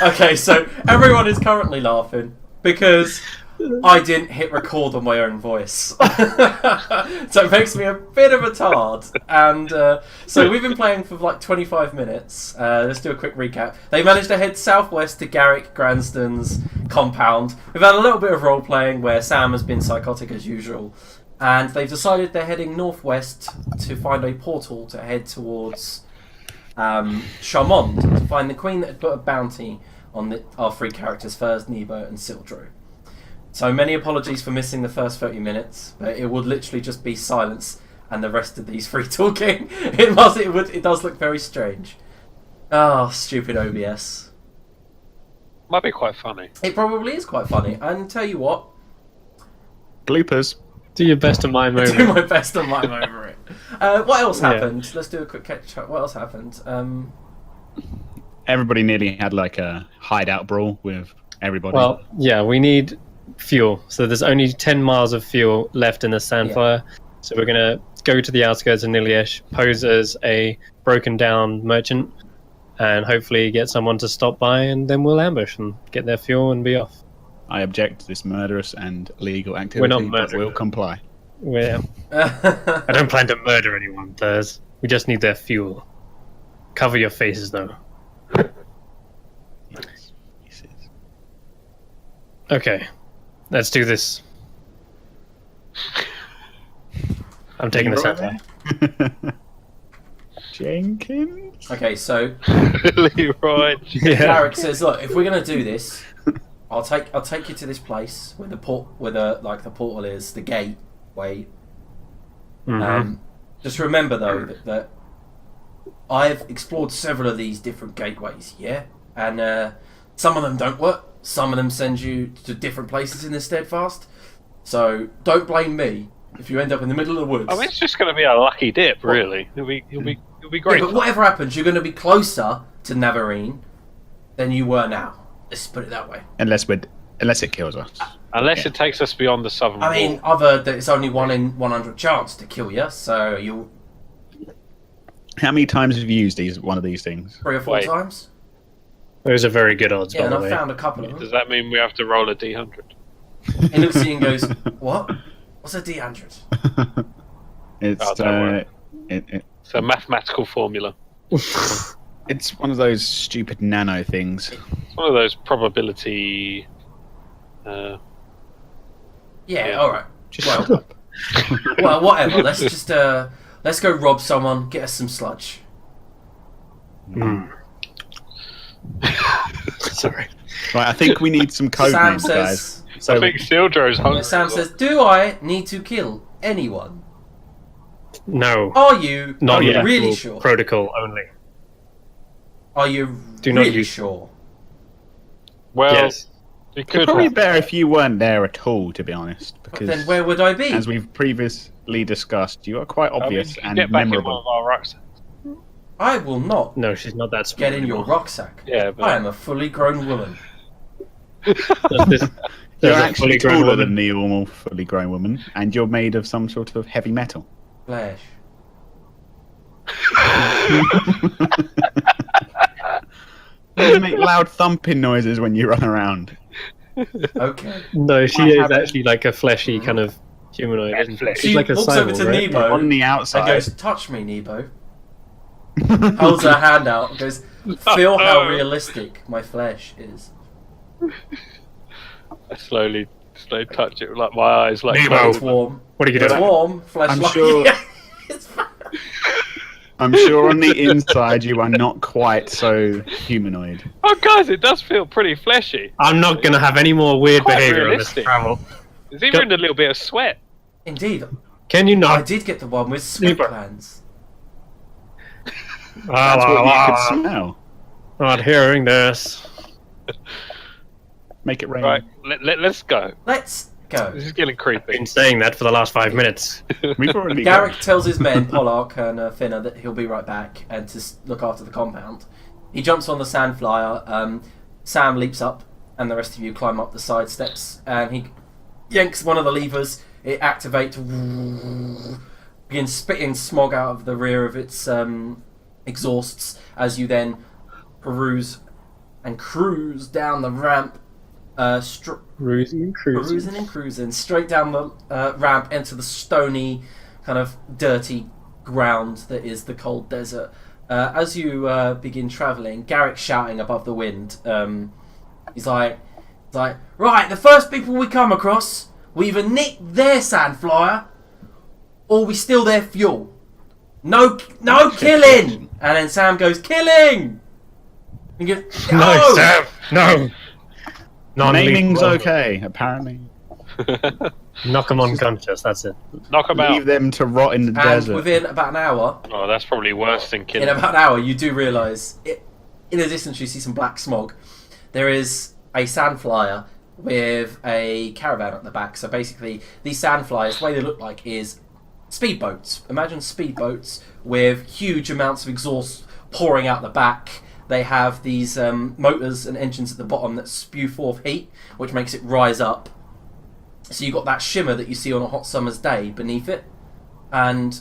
Okay, so everyone is currently laughing because I didn't hit record on my own voice. So it makes me a bit of a tard. And so we've been playing for like 25 minutes. Let's do a quick recap. They managed to head southwest to Garrick Granston's compound. We've had a little bit of role playing where Sam has been psychotic as usual. And they've decided they're heading northwest to find a portal to head towards Charmond to find the queen that had put a bounty on our three characters, Furs, Nebo and Sildro. So many apologies for missing the first 30 minutes, but it would literally just be silence and the rest of these three talking. It does look very strange. Oh, stupid OBS. Might be quite funny. It probably is quite funny. And tell you what, bloopers. Do your best to mime over. Do my best to mime over it. What else happened? Yeah. Let's do a quick catch up. What else happened? Everybody nearly had like a hideout brawl with everybody. Well, yeah, we need fuel. So there's only 10 miles of fuel left in the sandflier. Yeah. So we're going to go to the outskirts of Nihliesh, pose as a broken down merchant, and hopefully get someone to stop by, and then we'll ambush and get their fuel and be off. I object to this murderous and illegal activity. We're not murdering. We'll comply. I don't plan to murder anyone, Thurs. We just need their fuel. Cover your faces, though. Yes. Okay, let's do this. I'm taking this out. Jenkins. Okay, so Leroy. Garrick says, "Look, if we're gonna do this, I'll take you to this place where the portal is, the gateway. Mm-hmm. Just remember though that I've explored several of these different gateways, yeah, and some of them don't work. Some of them send you to different places in the steadfast. So don't blame me if you end up in the middle of the woods. I mean, it's just going to be a lucky dip, really. He'll be great. Yeah, but whatever happens, you're going to be closer to Navarine than you were now. Let's put it that way. Unless it kills us. Unless it takes us beyond the southern wall. I mean, I've heard that it's only 1 in 100 chance to kill you, so you. How many times have you used one of these things? 3 or 4 times. Those are very good odds, Yeah, by and the I've way. found a couple of them. Does that mean we have to roll a D100? He looks at you and goes, "What? What's a D100?" It's a mathematical formula. It's one of those stupid nano things. It's one of those probability. Yeah, all right. Shut up. Well, whatever. Let's just let's go rob someone, get us some sludge. Sorry. Right, I think we need some code Sam names, says. guys. So I think Sildro's hungry. Sam says, "Do I need to kill anyone? No. Are you Not yet. really sure? Protocol only. Are you Do not really use- sure?" Well, Yes. you It's could probably have. better if you weren't there at all, to be honest. Because Then where would I be? as we've previously discussed, you are quite obvious you and get back in one of memorable. our rucksacks. I will not No, she's not that smart. get in your rucksack. Yeah, but I am a fully grown woman. There's You're a actually fully grown taller woman. than the normal fully grown woman, and you're made of some sort of heavy metal. Flesh. You make loud thumping noises when you run around. Okay. No, she I is haven't- actually like a fleshy kind of humanoid, isn't she? Flesh. She's like a walks over to cyborg, right? Nebo On the and outside. goes, "Touch me, Nebo." Holds her hand out and goes, "Feel how realistic my flesh is." I slowly touch it, like my eyes, like Nebo. It's warm. What are you It's doing? warm. Flesh I'm like sure- it's fine. I'm sure on the inside you are not quite so humanoid. Oh, guys, it does feel pretty fleshy. I'm not going to have any more weird Quite behaviour on this realistic. travel. There's even a little bit of sweat. Indeed. Can you I not? did get the one with sweat Nebo. glands. That's what you could smell. Not hearing this. Make it rain. Right, let's go. Let's go. This is getting Been creepy. saying that for the last 5 minutes. We've already Garrick tells his men, Pollark and Finner, that he'll be right back and to look after the compound. He jumps on the sandflier. Sam leaps up, and the rest of you climb up the side steps. And he yanks one of the levers. It activates, begins spitting smog out of the rear of its exhausts as you then peruse and cruise down the ramp. Cruising and Cruising straight down the ramp into the stony, kind of dirty ground that is the cold desert. As you begin travelling, Garrick shouting above the wind. He's like, right, the first people we come across, we either nick their sandflier, or we steal their fuel. No killing. And then Sam goes, killing. And you go, No, Sam, no. Naming's okay, apparently. Knock them unconscious, that's it. Knock them out. Leave them to rot in the and desert. within about an hour, Oh, that's probably worse than killing. in about an hour, you do realise, in the distance you see some black smog. There is a sandflier with a caravan at the back. So basically, these sandfliers, the way they look like is speedboats. Imagine speedboats with huge amounts of exhaust pouring out the back. They have these motors and engines at the bottom that spew forth heat, which makes it rise up. So you've got that shimmer that you see on a hot summer's day beneath it. And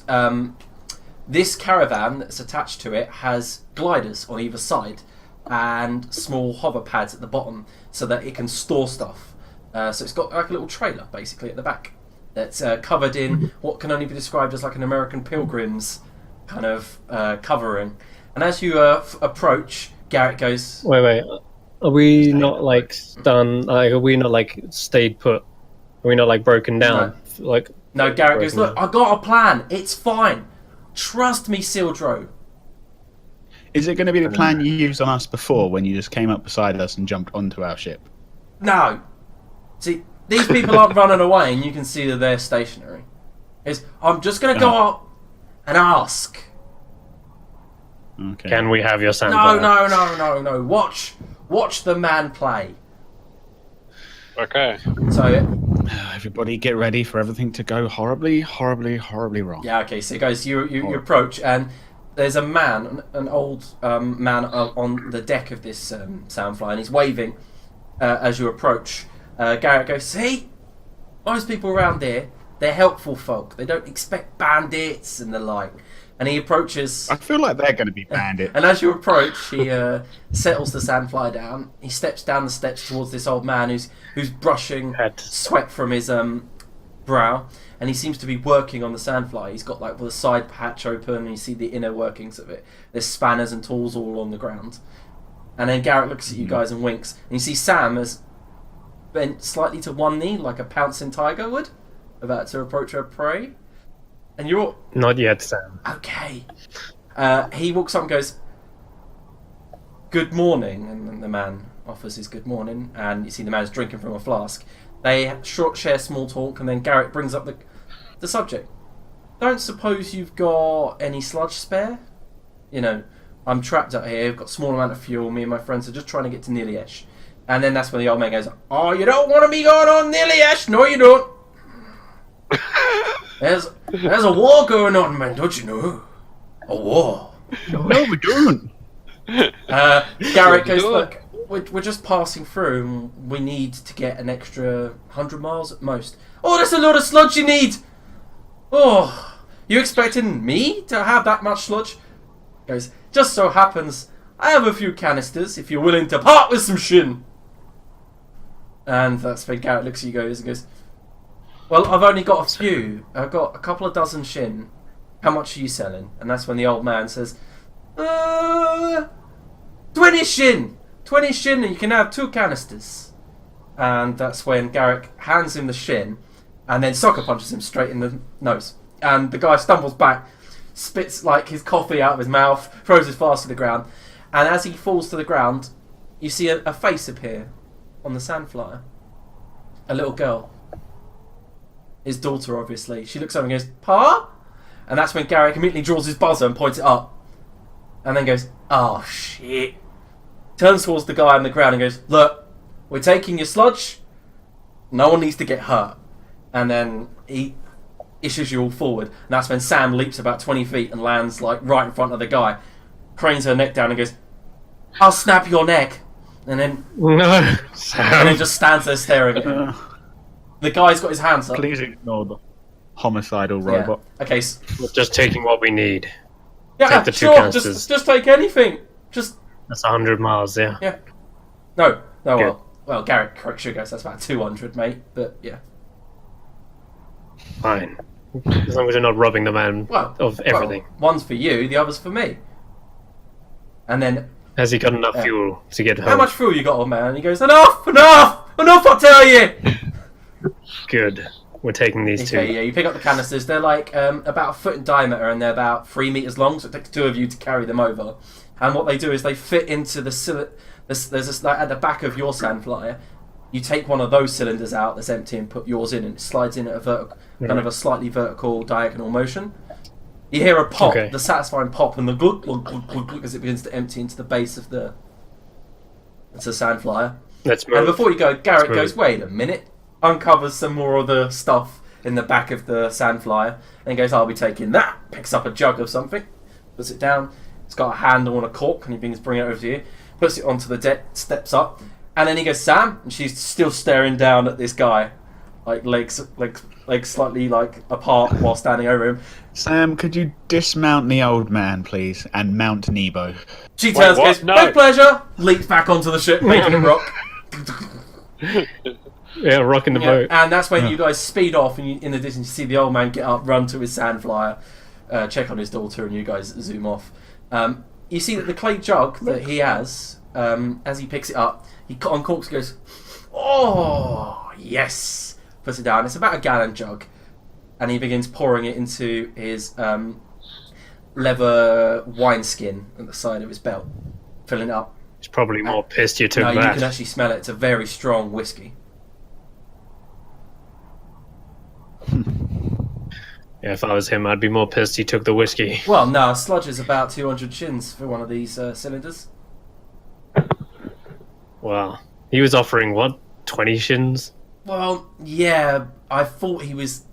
this caravan that's attached to it has gliders on either side and small hover pads at the bottom so that it can store stuff. So it's got like a little trailer basically at the back that's covered in what can only be described as like an American Pilgrim's kind of covering. And as you approach, Garrick goes, Wait. Are we not like stunned? Like, are we not like stayed put? Are we not like broken down? No, Garrick goes, look, I got a plan. It's fine. Trust me, Sildro. Is it going to be the plan you used on us before when you just came up beside us and jumped onto our ship? No. See, these people aren't running away and you can see that they're stationary. I'm just going to go up and ask. Okay. Can we have your sandflier? No. Watch the man play. Okay. So, Everybody get ready for everything to go horribly, horribly, horribly wrong. yeah, okay, so guys, you approach and there's a man, an old man on the deck of this sandfly, and he's waving as you approach. Garrett goes, see? Most people around here, they're helpful folk. They don't expect bandits and the like. And he approaches... I feel like they're going to be bandits. And as you approach, he settles the sandfly down. He steps down the steps towards this old man who's brushing sweat from his brow. And he seems to be working on the sandfly. He's got like the side patch open and you see the inner workings of it. There's spanners and tools all on the ground. And then Garrett looks at you guys and winks. And you see Sam has bent slightly to one knee like a pouncing tiger would, about to approach her prey. And you're... Not yet, Sam. Okay. He walks up and goes, good morning. And then the man offers his good morning. And you see the man's drinking from a flask. They share small talk. And then Garrett brings up the subject. Don't suppose you've got any sludge spare? You know, I'm trapped out here. I've got a small amount of fuel. Me and my friends are just trying to get to Nihliesh. And then that's when the old man goes, oh, you don't want to be going on Nihliesh? No, you don't. There's a war going on, man, don't you know? A war. No, we don't. Garrick goes, look, we're just passing through and we need to get an extra 100 miles at most. Oh, that's a lot of sludge you need. Oh, you expecting me to have that much sludge? Goes, just so happens I have a few canisters if you're willing to part with some shin. And that's when Garrett looks at you guys and goes, well, I've only got a few. I've got a couple of dozen shin. How much are you selling? And that's when the old man says, 20 shin! 20 shin and you can have 2 canisters. And that's when Garrick hands him the shin and then sucker punches him straight in the nose. And the guy stumbles back, spits like his coffee out of his mouth, throws his flask to the ground. And as he falls to the ground, you see a face appear on the sandflier. A little girl. His daughter, obviously. She looks over and goes, Pa? And that's when Garrick immediately draws his buzzer and points it up. And then goes, oh, shit. Turns towards the guy on the ground and goes, look, we're taking your sludge. No one needs to get hurt. And then he issues you all forward. And that's when Sam leaps about 20 feet and lands like right in front of the guy. Cranes her neck down and goes, I'll snap your neck. And then, No, Sam. and then just stands there staring at him. The guy's got his hands up. Please ignore the homicidal robot. Yeah. Okay. We're just taking what we need. Yeah, Take the 2 sure. canisters. Just take anything. Just That's 100 miles, yeah. yeah. No, Good. well, Garrick correct sugar, so that's about 200, mate. But yeah. Fine. As long as you're not robbing the man Well, of everything. Well, one's for you, the other's for me. And then, Has he got enough fuel to get home? how much fuel you got, old man? And he goes, enough, I tell you. Good. We're taking these two. Okay, yeah, you pick up the canisters. They're like about a foot in diameter, and they're about 3 meters long. So it takes two of you to carry them over. And what they do is they fit into the there's like, at the back of your sandflier. You take one of those cylinders out that's empty and put yours in, and it slides in at a kind of a slightly vertical diagonal motion. You hear a pop, the satisfying pop, and the glug, glug, glug, glug, glug as it begins to empty into the base of the sandflier. Let's move. And before you go, Garrick goes, wait a minute, uncovers some more of the stuff in the back of the sandflier, and goes, I'll be taking that. Picks up a jug of something, puts it down. It's got a handle and a cork, and he brings it over to you, puts it onto the deck, steps up, and then he goes, Sam, and she's still staring down at this guy, like legs slightly like apart while standing over him. Sam, could you dismount the old man, please, and mount Nebo? She turns, what? goes, No. with pleasure, leaps back onto the ship, making it rock. Yeah, rocking the boat. And that's when you guys speed off, and you, in the distance you see the old man get up, run to his sandflier, check on his daughter, and you guys zoom off. You see that the clay jug that he has, as he picks it up, he uncorks and goes, oh, yes! Puts it down. It's about a gallon jug. And he begins pouring it into his leather wineskin at the side of his belt, filling it up. He's probably more pissed you took No, you that. can actually smell it. It's a very strong whiskey. Yeah, if I was him, I'd be more pissed he took the whiskey. Well, no, a sludge is about 200 shins for one of these cylinders. Wow. He was offering, what, 20 shins? Well, yeah, I thought he was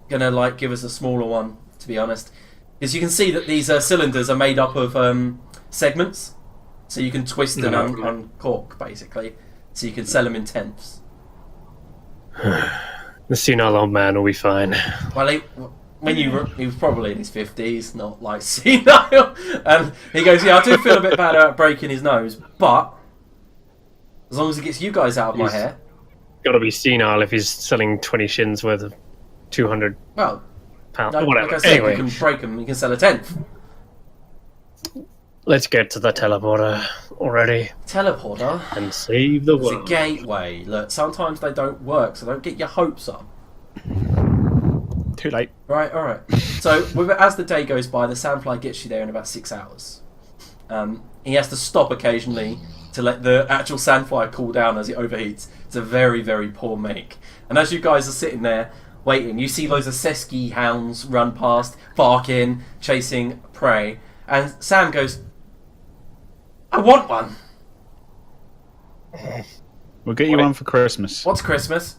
gonna like give us a smaller one, to be honest, because you can see that these cylinders are made up of segments, so you can twist and uncork basically, so you can sell them in tenths. The senile old man will be fine. Well, he was probably in his 50s, not like senile, and he goes, "Yeah, I do feel a bit bad about breaking his nose, but as long as it gets you guys out of my hair." Gotta be senile if he's selling 20 shins worth of 200 Well, pounds. no, Whatever. like I said, Anyway, you can break them, you can sell a tenth. let's get to the teleporter already Teleporter. and save the It's a world. gateway. Look, sometimes they don't work, so don't get your hopes up. Too late. Right, alright. So, as the day goes by, the sandfly gets you there in about 6 hours. He has to stop occasionally to let the actual sandfly cool down as it overheats. It's a very, very poor make. And as you guys are sitting there waiting, you see loads of Sesky hounds run past, barking, chasing prey. And Sam goes, I want one. We'll get you one for Christmas. What's Christmas?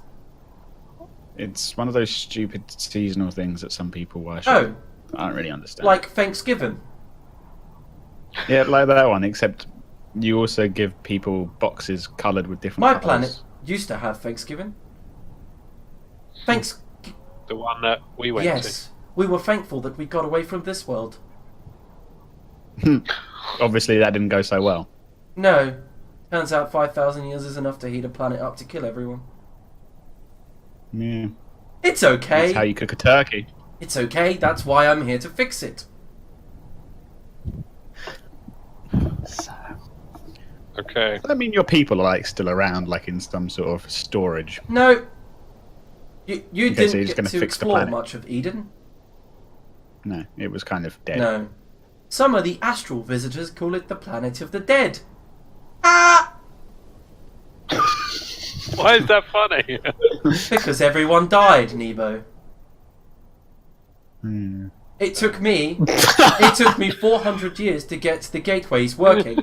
It's one of those stupid seasonal things that some people worship. Oh, I don't really understand. like Thanksgiving. Yeah, like that one, except you also give people boxes coloured with different My colours. planet used to have Thanksgiving. Thanks. The one that we went Yes. We were thankful that we got away from this world. Obviously, that didn't go so well. No. Turns out 5,000 years is enough to heat a planet up to kill everyone. Yeah, It's okay. that's how you cook a turkey. It's okay. That's why I'm here to fix it. to. Okay. I mean, your people are like still around, like in some sort of storage. No. You Okay, so didn't he's get gonna to fix the explore planet. much of Eden. No, it was kind of dead. No. Some of the astral visitors call it the planet of the dead. Ah! Why is that funny? Because everyone died, Nebo. Hmm. It took me 400 years to get the gateways working.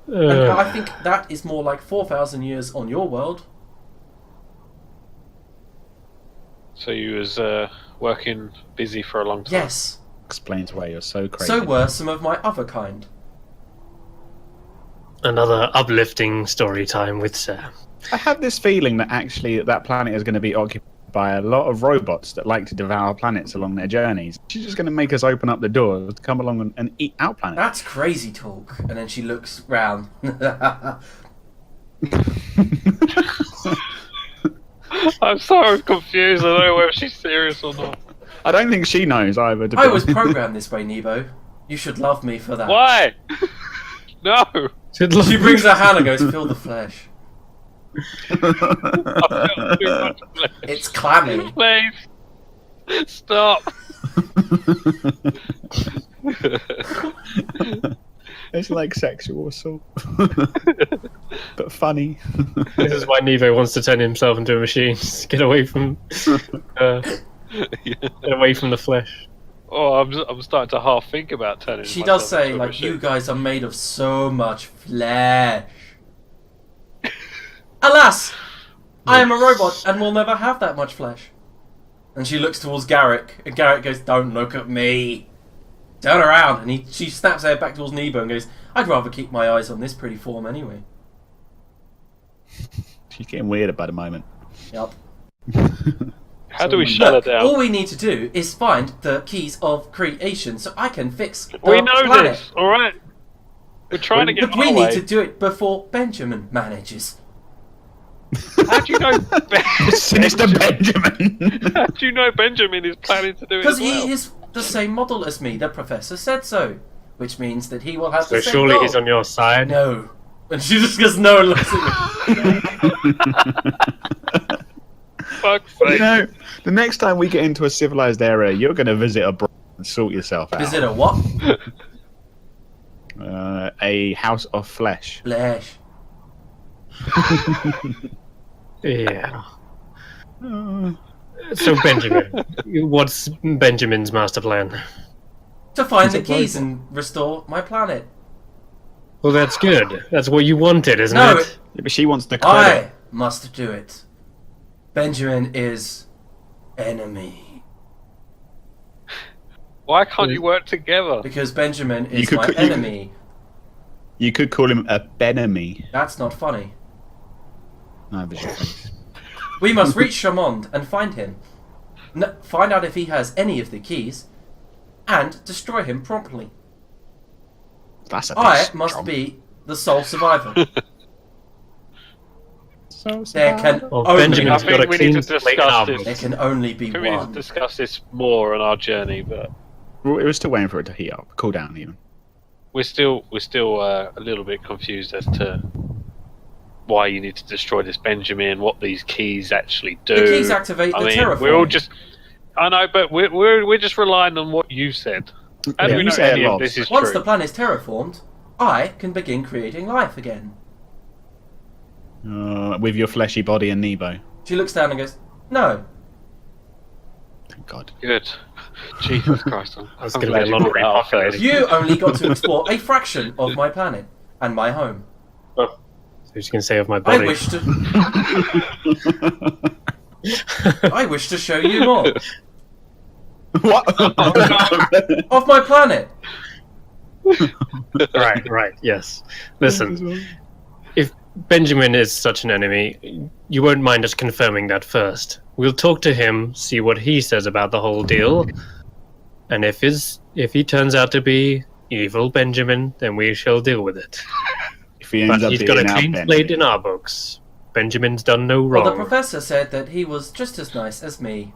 And I think that is more like 4,000 years on your world. So you was working busy for a long time. Yes. Explains why you're so crazy. So were some of my other kind. Another uplifting story time with Sam. I have this feeling that actually that planet is going to be occupied by a lot of robots that like to devour planets along their journeys. She's just going to make us open up the door to come along and eat our planet. That's crazy talk. And then she looks round. I'm so confused. I don't know whether she's serious or not. I don't think she knows either. To be I was honest. programmed this way, Nebo. You should love me for that. Why? No. She brings her hand and goes, feel the flesh. I feel too much flesh. It's clammy. Please. Stop. It's like sexual assault, but funny. This is why Nevo wants to turn himself into a machine. Just get away from, get away from the flesh. Oh, I'm starting to half think about turning. She myself does say, into a like, machine. you guys are made of so much flesh. Alas, I am a robot and will never have that much flesh. And she looks towards Garrick, and Garrick goes, don't look at me. Turn around. And she snaps her head back towards Nebo and goes, I'd rather keep my eyes on this pretty form anyway. She's getting weird about the moment. Yup. How do we shut her down? All we need to do is find the keys of creation so I can fix the We know planet. this, alright? We're trying to get But we our need way. to do it before Benjamin manages. How do you know Sinister Benjamin. How do you know Benjamin is planning to do it Because as well? he is the same model as me, the professor said so. Which means that he will have So the same surely goal. he's on your side. No. And she just goes, no, and looks at me. Fuck's You sake. know, the next time we get into a civilized area, you're going to visit a and sort yourself out. Visit a what? A house of flesh. Flesh. Yeah. So Benjamin, what's Benjamin's master plan? To find the He's a keys robot. and restore my planet. Well, that's good. That's what you wanted, isn't No, it? Yeah, but she wants the credit. I must do it. Benjamin is enemy. Why can't you work together? Because Benjamin You is could my you could- enemy. You could call him a Benemy. That's not funny. No, but your face. We must reach Chamond and find him. Find out if he has any of the keys. And destroy him promptly. That's a bit I strong. must be the sole survivor. So There can Well, only Benjamin's I got a think we need clean to slate discuss now. this. there can only be I think we need to one. discuss this more on our journey, but Well, it was still waiting for it to heat up, cool down even. we're still a little bit confused as to why you need to destroy this Benjamin, what these keys actually do. The keys activate the terraforming. we're all just. I know, but we're just relying on what you said. How do Yeah, we you know say any it of lots. this is Once true? the planet is terraformed, I can begin creating life again. With your fleshy body and Nebo. She looks down and goes, no. Thank God. Good. Jesus Christ! That's I'm gonna glad be a you lot of brought that up repopulating. first. You only got to explore a fraction of my planet and my home. So you can say of my I body. wish to I wish to show you more What? of my planet. Right, yes. Listen, if Benjamin is such an enemy, you won't mind us confirming that first. We'll talk to him, see what he says about the whole deal, and if he turns out to be evil Benjamin, then we shall deal with it. If he ends But up he's got a being clean outbent. slate in our books. Benjamin's done no Well, wrong. the professor said that he was just as nice as me.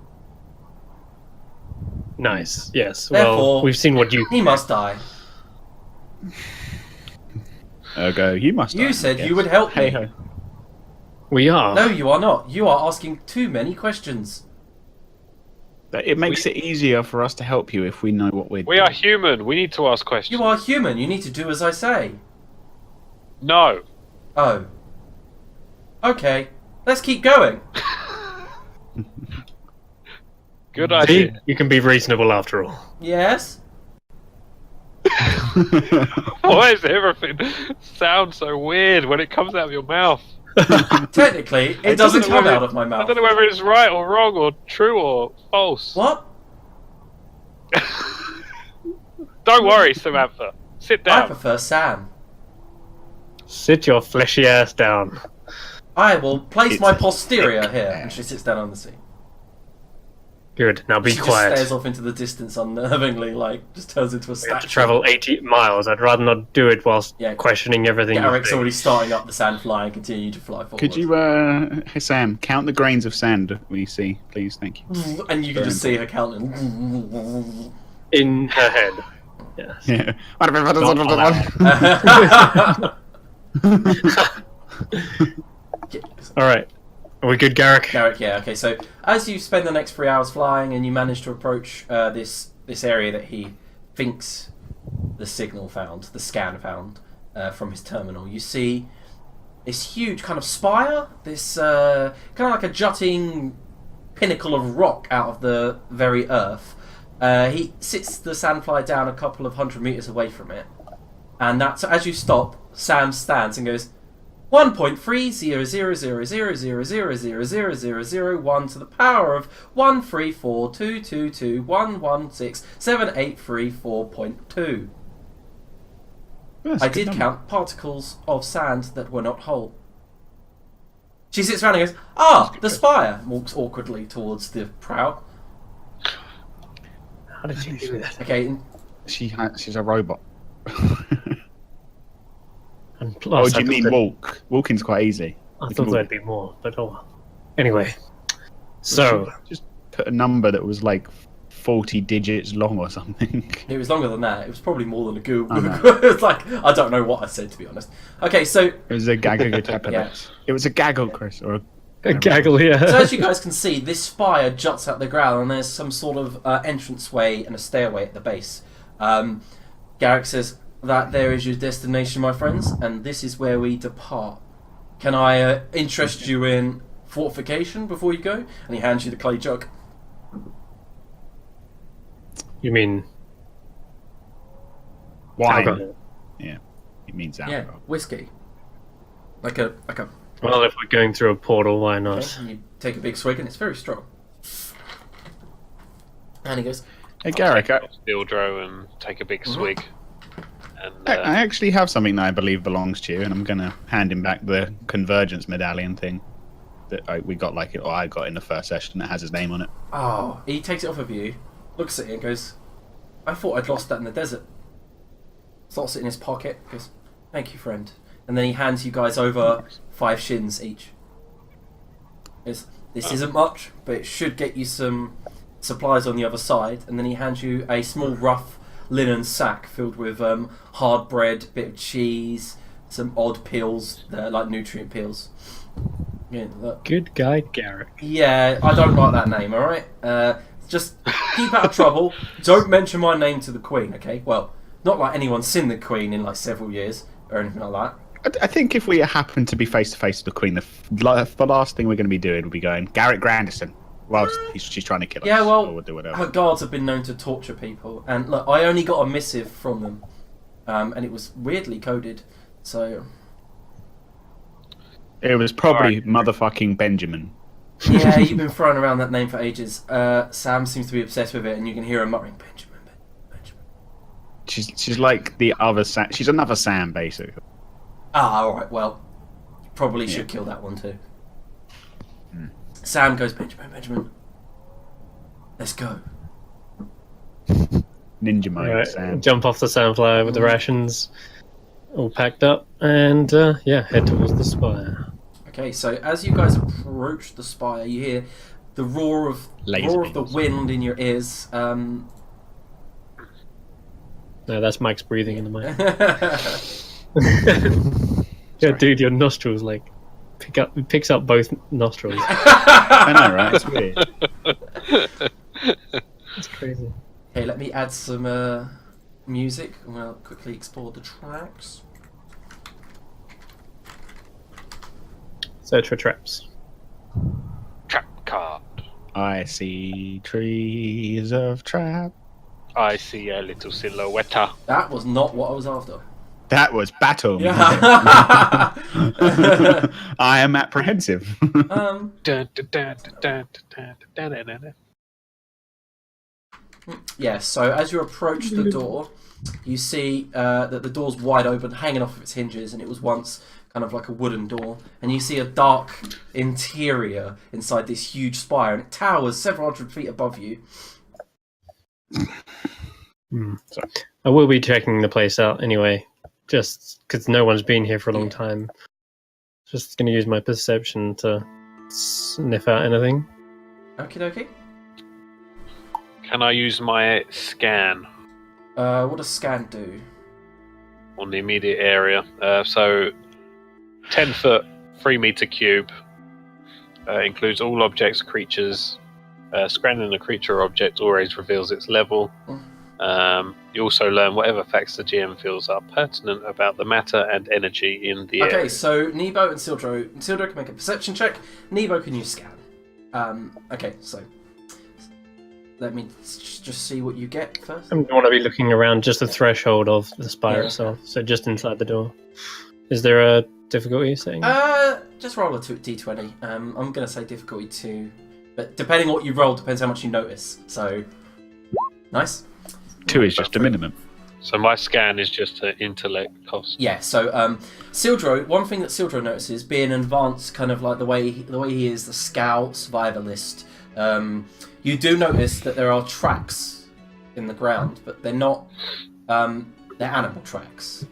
Nice, yes. Therefore, Well, we've seen what you... He must die. Ergo, you must. You die, said I guess. you would help me. Hey ho. We are. No, you are not. You are asking too many questions. It makes it easier for us to help you if we know what we're We doing. are human. We need to ask questions. You are human. You need to do as I say. No. Oh. Okay. Let's keep going. Good See? idea. You can be reasonable after all. Yes? Why does everything sound so weird when it comes out of your mouth? Technically, it doesn't know come whether- out of my I mouth. don't know whether it's right or wrong or true or false. What? Don't worry, Samantha. Sit I down. prefer Sam. Sit your fleshy ass down. I will place It's my a posterior thick here. air. And she sits down on the seat. Good. Now be She quiet. just stares off into the distance unnervingly, like just turns into a We have to statue. travel 80 miles. I'd rather not do it whilst questioning everything. Garrick's already starting up the sandflier and continue to fly forward. Could you, hey Sam, count the grains of sand we see, please? Thank you. And you can just see her counting. In her head. Yes. Yeah. Alright. Are we good, Garrick? Garrick, yeah, okay. So as you spend the next 3 hours flying and you manage to approach this area that he thinks the signal found, the scan found from his terminal, you see this huge kind of spire, this kind of like a jutting pinnacle of rock out of the very earth. He sits the sandfly down a couple of 100 meters away from it, and that's as you stop. Sam stands and goes 1.3000000000001 to the power of 1342221167834.2. I did count particles of sand that were not whole. She sits around and goes, the spire! Walks awkwardly towards the prow. How did you do that? Okay. She's a robot. And plus, Or do you mean walk? Walking's quite easy. I You thought can there'd be more, but oh well. Anyway. So. Just put a number that was like 40 digits long or something. It was longer than that. It was probably more than a Google. I know. It's like, I don't know what I said, to be honest. Okay, so It was a gaggle. Yeah. It was a gaggle, Chris. Or A gaggle here. So as you guys can see, this spire juts out the ground, and there's some sort of entranceway and a stairway at the base. Garrick says that there is your destination, my friends, and this is where we depart. Can I interest you in fortification before you go? And he hands you the clay jug. You mean wine. alcohol? Yeah, it means Yeah, alcohol. whiskey. Like a. Well, if we're going through a portal, why not? Okay, and you take a big swig, and it's very strong. And he goes, Hey, Garrick, Dildro and take a big swig. And I actually have something that I believe belongs to you, and I'm going to hand him back the convergence medallion thing that we got, or I got in the first session that has his name on it. oh, he takes it off of you, looks at it and goes, I thought I'd lost that in the desert. Slots it in his pocket, goes, thank you, friend. And then he hands you guys over 5 shins each. This isn't much, but it should get you some supplies on the other side. And then he hands you a small rough linen sack filled with hard bread, bit of cheese, some odd peels, like nutrient peels. Yeah, look. Good guy, Garrick. Yeah, I don't like that name, alright? Just keep out of trouble. Don't mention my name to the Queen, okay? Well, not like anyone's seen the Queen in like several years or anything like that. I think if we happen to be face to face with the Queen, the last thing we're going to be doing will be going, Garrick Grandison, whilst she's trying to kill us. Yeah, well, or do whatever. her guards have been known to torture people, and look, I only got a missive from them, and it was weirdly coded, so... It was probably motherfucking Benjamin. Yeah, you've been throwing around that name for ages. Sam seems to be obsessed with it, and you can hear her muttering, Benjamin. She's like the other Sam. She's another Sam, basically. Ah, alright, well, probably should kill that one too. Sam goes, Benjamin, let's go. Ninja mode, Right, Sam. jump off the sandflier with the rations all packed up, and head towards the spire. Okay, so as you guys approach the spire, you hear the roar of the wind in your ears. No, that's Mike's breathing in the mic. Yeah, dude, your nostrils picks up both nostrils. I know, right? It's weird. It's crazy. Okay, let me add some music, and we'll quickly explore the tracks. Search for traps. Trap card. I see trees of trap. I see a little silhouette. That was not what I was after. That was battle. Yeah. I am apprehensive. Yes, so as you approach the door, you see that the door's wide open, hanging off of its hinges, and it was once kind of like a wooden door, and you see a dark interior inside this huge spire, and it towers several hundred feet above you. I will be checking the place out anyway, just because no one's been here for a long time. Just going to use my perception to sniff out anything. Okie dokie. Can I use my scan What does scan do? on the immediate area? So 10 foot, 3 meter cube. Includes all objects, creatures. Scanning a creature or object always reveals its level. You also learn whatever facts the GM feels are pertinent about the matter and energy in the area. Okay, so Nebo and Sildro can make a perception check. Nebo can use scan. Okay, so let me just see what you get first. I'm going to want to be looking around just the threshold of the spire itself, so just inside the door. Is there a difficulty setting? Just roll a d20. I'm going to say difficulty 2, but depending on what you roll depends how much you notice. So, nice. 2 is just a minimum. So my scan is just an intellect cost. Yeah, so Sildro, one thing that Sildro notices, being an advanced kind of like the way he is, the scout, survivalist, you do notice that there are tracks in the ground, but they're not, they're animal tracks,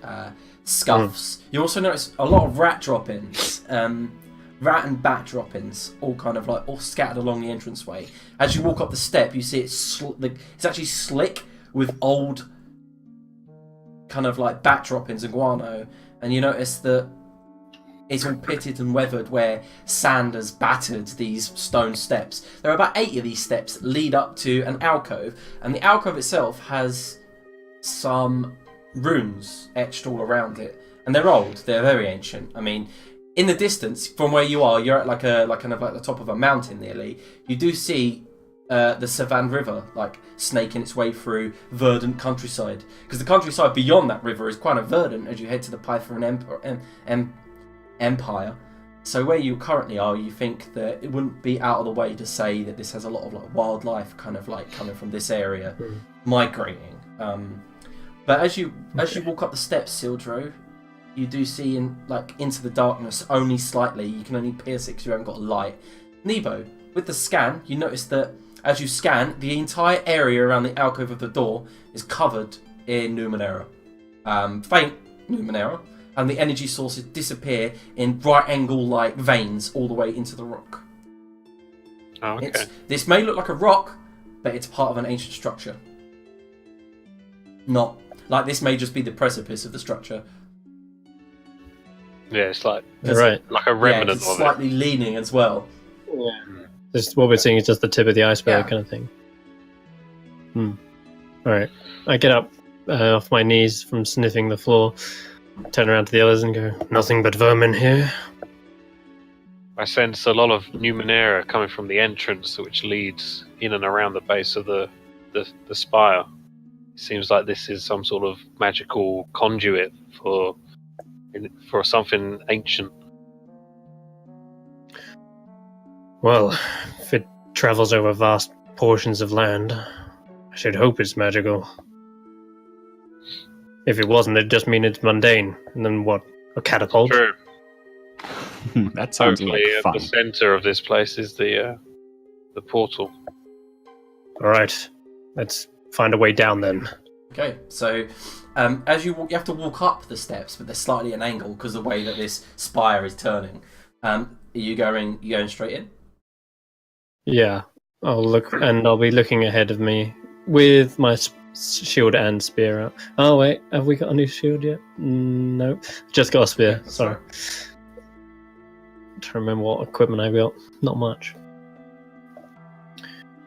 scuffs. You also notice a lot of rat drop-ins, rat and bat drop-ins, all kind of like, all scattered along the entranceway. As you walk up the step, you see it's actually slick with old kind of like bat drop-ins and guano, and you notice that it's all pitted and weathered where sand has battered these stone steps. There are about 8 of these steps that lead up to an alcove, and the alcove itself has some runes etched all around it, and they're old, they're very ancient. I mean, in the distance from where you are, you're at like kind of like the top of a mountain nearly. You do see the Savannah River, like snaking its way through verdant countryside, because the countryside beyond that river is quite verdant as you head to the Python Empire. So where you currently are, you think that it wouldn't be out of the way to say that this has a lot of like wildlife, kind of like coming from this area, migrating. But as you walk up the steps, Sildro, you do see into the darkness only slightly. You can only pierce it because you haven't got a light. Nebo, with the scan, you notice that as you scan, the entire area around the alcove of the door is covered in Numenera. Faint Numenera, and the energy sources disappear in right angle-like veins all the way into the rock. Oh, okay. This may look like a rock, but it's part of an ancient structure. Not like this may just be the precipice of the structure. Yeah, it's like Right. a remnant it's of slightly leaning as well. Yeah. This, what we're seeing is just the tip of the iceberg Yeah. kind of thing. Alright. I get up off my knees from sniffing the floor, turn around to the others and go, nothing but vermin here. I sense a lot of Numenera coming from the entrance, which leads in and around the base of the spire. It seems like this is some sort of magical conduit for something ancient. Well, if it travels over vast portions of land, I should hope it's magical. If it wasn't, it'd just mean it's mundane. And then what? A catapult? True. That sounds Hopefully, like at fun. the center of this place is the portal. Alright, let's find a way down then. Okay, so as you walk, you have to walk up the steps, but they're slightly at an angle because of the way that this spire is turning. Are you going straight in? Yeah, I'll look, and I'll be looking ahead of me with my shield and spear out. Oh wait, have we got a new shield yet? No, just got a spear. Okay, Sorry. Trying to remember what equipment I got. Not much.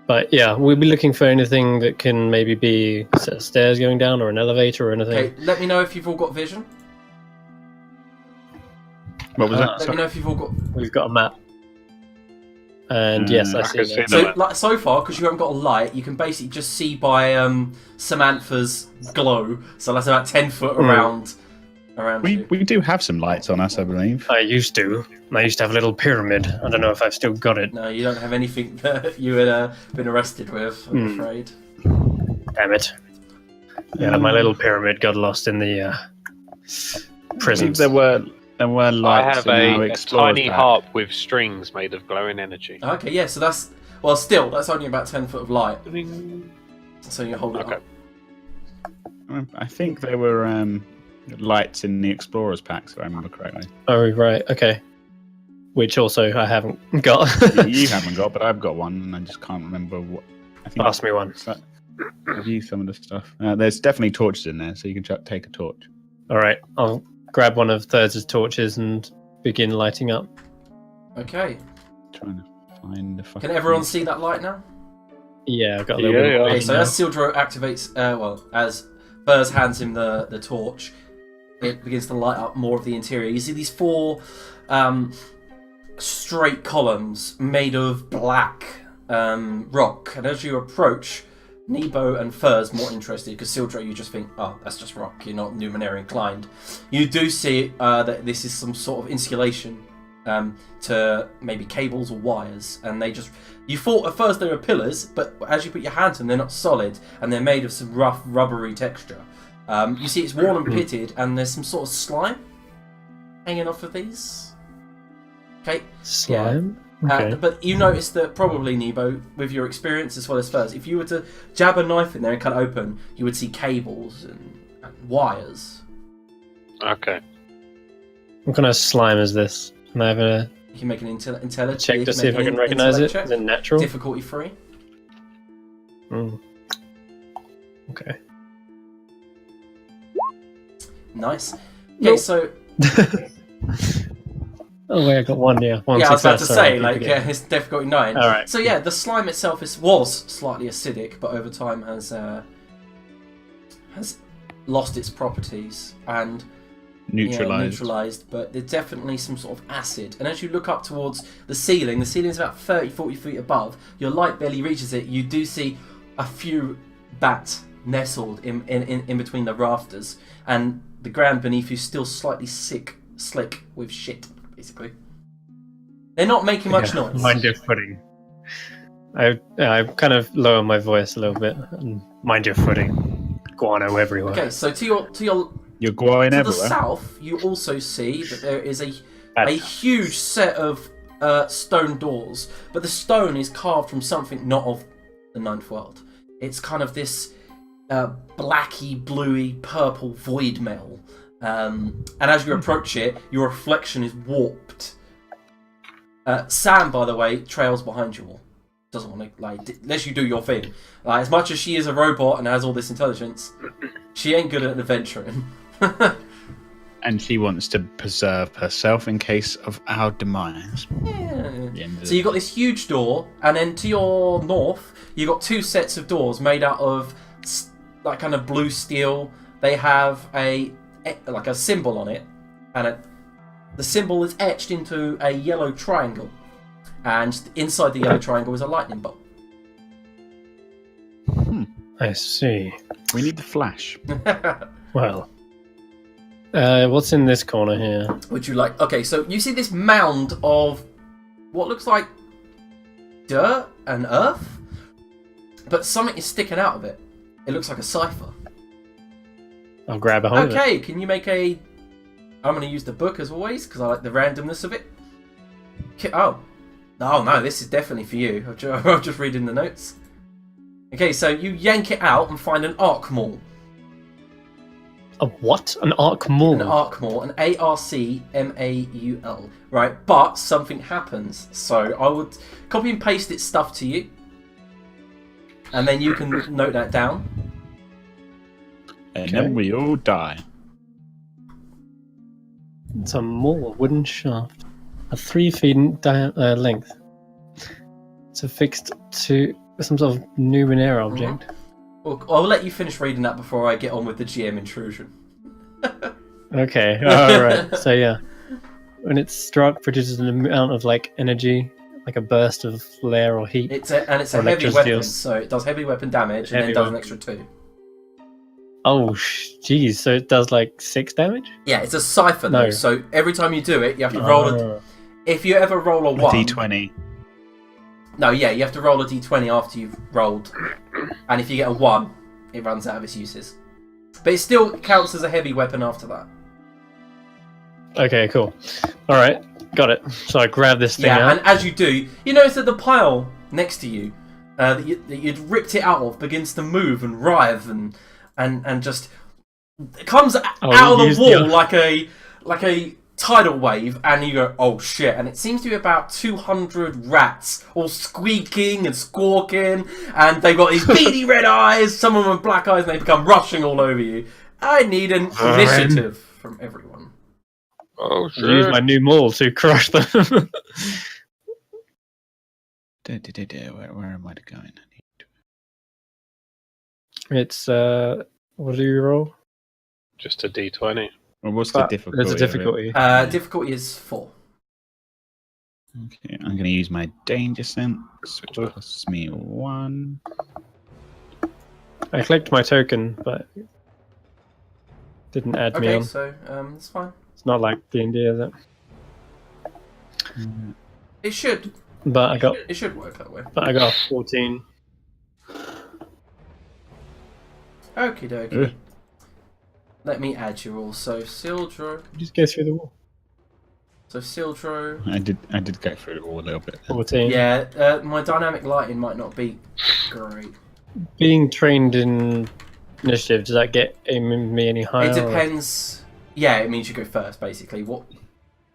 But yeah, we'll be looking for anything that can maybe be a set of stairs going down, or an elevator, or anything. Okay, let me know if you've all got vision. What was that? Let me know if you've all got. We've got a map. And yes, I I see can see that. the So far, because you haven't got a light, you can basically just see by Samantha's glow. So that's about 10 foot around you. We do have some lights on us, I believe. I used to. I used to have a little pyramid. I don't know if I've still got it. No, you don't have anything that you had been arrested with, I'm afraid. Damn it. Yeah, my little pyramid got lost in the I believe prisons. there were There were I lights have in our a explorer's tiny pack. harp with strings made of glowing energy. Okay, yeah, so that's... Well, still, that's only about 10 foot of light. So you hold it Okay. up. I think there were lights in the explorer's pack, if I remember correctly. Oh, right. Okay. Which also I haven't got. You haven't got, but I've got one, and I just can't remember what. I think Pass me one. review some of the stuff. There's definitely torches in there, so you can take a torch. All right. I'll grab one of Thurs' torches and begin lighting up. Okay. Trying to find the fucking. Can everyone see that light now? Yeah, I've got a little bit. Yeah. More Okay, vision so now. as Sildro activates, as Furs hands him the torch, it begins to light up more of the interior. You see these 4 straight columns made of black rock, and as you approach, Nebo and Furs more interested, because Sildro, you just think, oh, that's just rock, you're not Numenera inclined. You do see that this is some sort of insulation to maybe cables or wires, and they just... You thought at first they were pillars, but as you put your hands on them, they're not solid, and they're made of some rough, rubbery texture. You see it's worn and pitted, and there's some sort of slime hanging off of these. Okay. Slime? Okay. But you notice that probably, Nebo, with your experience as well as Furs, if you were to jab a knife in there and cut it open, you would see cables and wires. Okay. What kind of slime is this? Can I have a You can make an intelligence check to see if I can recognize it? Is it natural? Difficulty free. Mm. Okay. Nice. Okay, Nope. so Oh wait, I got one. Yeah, one yeah, I was about success. to Sorry, say, I like, forget. it's difficulty 9. All right. So yeah, the slime itself was slightly acidic, but over time has lost its properties and neutralized. But there's definitely some sort of acid. And as you look up towards the ceiling is about 30-40 feet above. Your light barely reaches it. You do see a few bats nestled in between the rafters, and the ground beneath you still slightly slick with shit. Basically, they're not making much noise. Mind your footing. I kind of lower my voice a little bit. And mind your footing. Guano everywhere. Okay, so to your You're going to the everywhere. south, you also see that there is a huge set of stone doors, but the stone is carved from something not of the Ninth World. It's kind of this blacky, bluey, purple void metal. And as you approach it, your reflection is warped. Sam, by the way, trails behind you all. Doesn't want to, unless you do your thing. As much as she is a robot and has all this intelligence, she ain't good at adventuring. And she wants to preserve herself in case of our demise. Yeah. So you've got this huge door, and then to your north, you've got 2 sets of doors made out of like kind of blue steel. They have a symbol on it, and the symbol is etched into a yellow triangle, and inside the yellow triangle is a lightning bolt. I see. We need the flash. Well, what's in this corner here? Would you like... Okay, so you see this mound of what looks like dirt and earth, but something is sticking out of it. It looks like a cipher. I'll grab a hold of it. Okay, can you make a... I'm going to use the book as always, because I like the randomness of it. Oh, no, this is definitely for you. I'm just reading the notes. Okay, so you yank it out and find an arc maul. A what? An arc maul? An arc maul, an ARCMAUL. Right, but something happens. So I would copy and paste its stuff to you, and then you can note that down. And then we all die. It's a maul, wooden shaft. A 3 feet in length. It's affixed to some sort of Numenera object. Well, I'll let you finish reading that before I get on with the GM intrusion. Okay, alright. So yeah. When it's struck, produces an amount of energy, like a burst of flare or heat. It's a Or heavy electricity weapon, or- so it does heavy weapon damage and Heavy then does an weapon. extra 2. Oh, jeez. So it does 6 damage? Yeah, it's a cipher though, No. so every time you do it, you have to roll a... If you ever roll a 1... D20. No, yeah, you have to roll a d20 after you've rolled. And if you get a 1, it runs out of its uses. But it still counts as a heavy weapon after that. Okay, cool. All right, got it. So I grab this thing Yeah, out. and as you do, you notice that the pile next to you, that you'd ripped it out of, begins to move and writhe and just it comes out of the wall like a tidal wave, and you go, oh shit! And it seems to be about 200 rats, all squeaking and squawking, and they've got these beady red eyes. Some of them have black eyes, and they become rushing all over you. I need an initiative from everyone. Oh, I'll shit. use my new maul to crush them. Where am I going? It's what do you roll? Just a D20. Well, what's the difficulty? There's a of it? difficulty. Difficulty is 4. Okay, I'm going to use my danger sense, which costs me 1. I clicked my token, but didn't add me Okay, on. so it's fine. It's not like D&D, is it? It should But I got work that way. 14. Okie dokie. Let me add you all. So Sildro. Just go through the wall. So Sildro. I did go through it all a little bit. 14. Yeah, my dynamic lighting might not be great. Being trained in initiative, does that get me any higher? It depends. Yeah, it means you go first, basically. What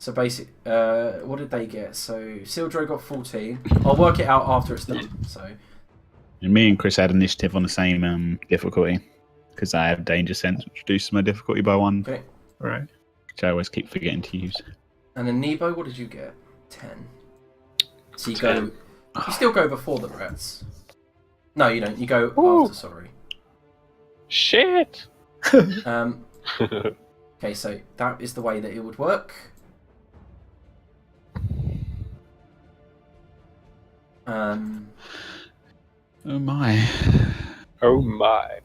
did they get? So Sildro got 14. I'll work it out after it's done. So. And me and Chris had initiative on the same difficulty, because I have danger sense, which reduces my difficulty by 1. Okay. Right. Which I always keep forgetting to use. And then Nebo, what did you get? 10. So you 10. go. You still go before the rats. No, you don't. You go Ooh. after. Sorry. Shit! Okay, so that is the way that it would work. Oh my. Oh my.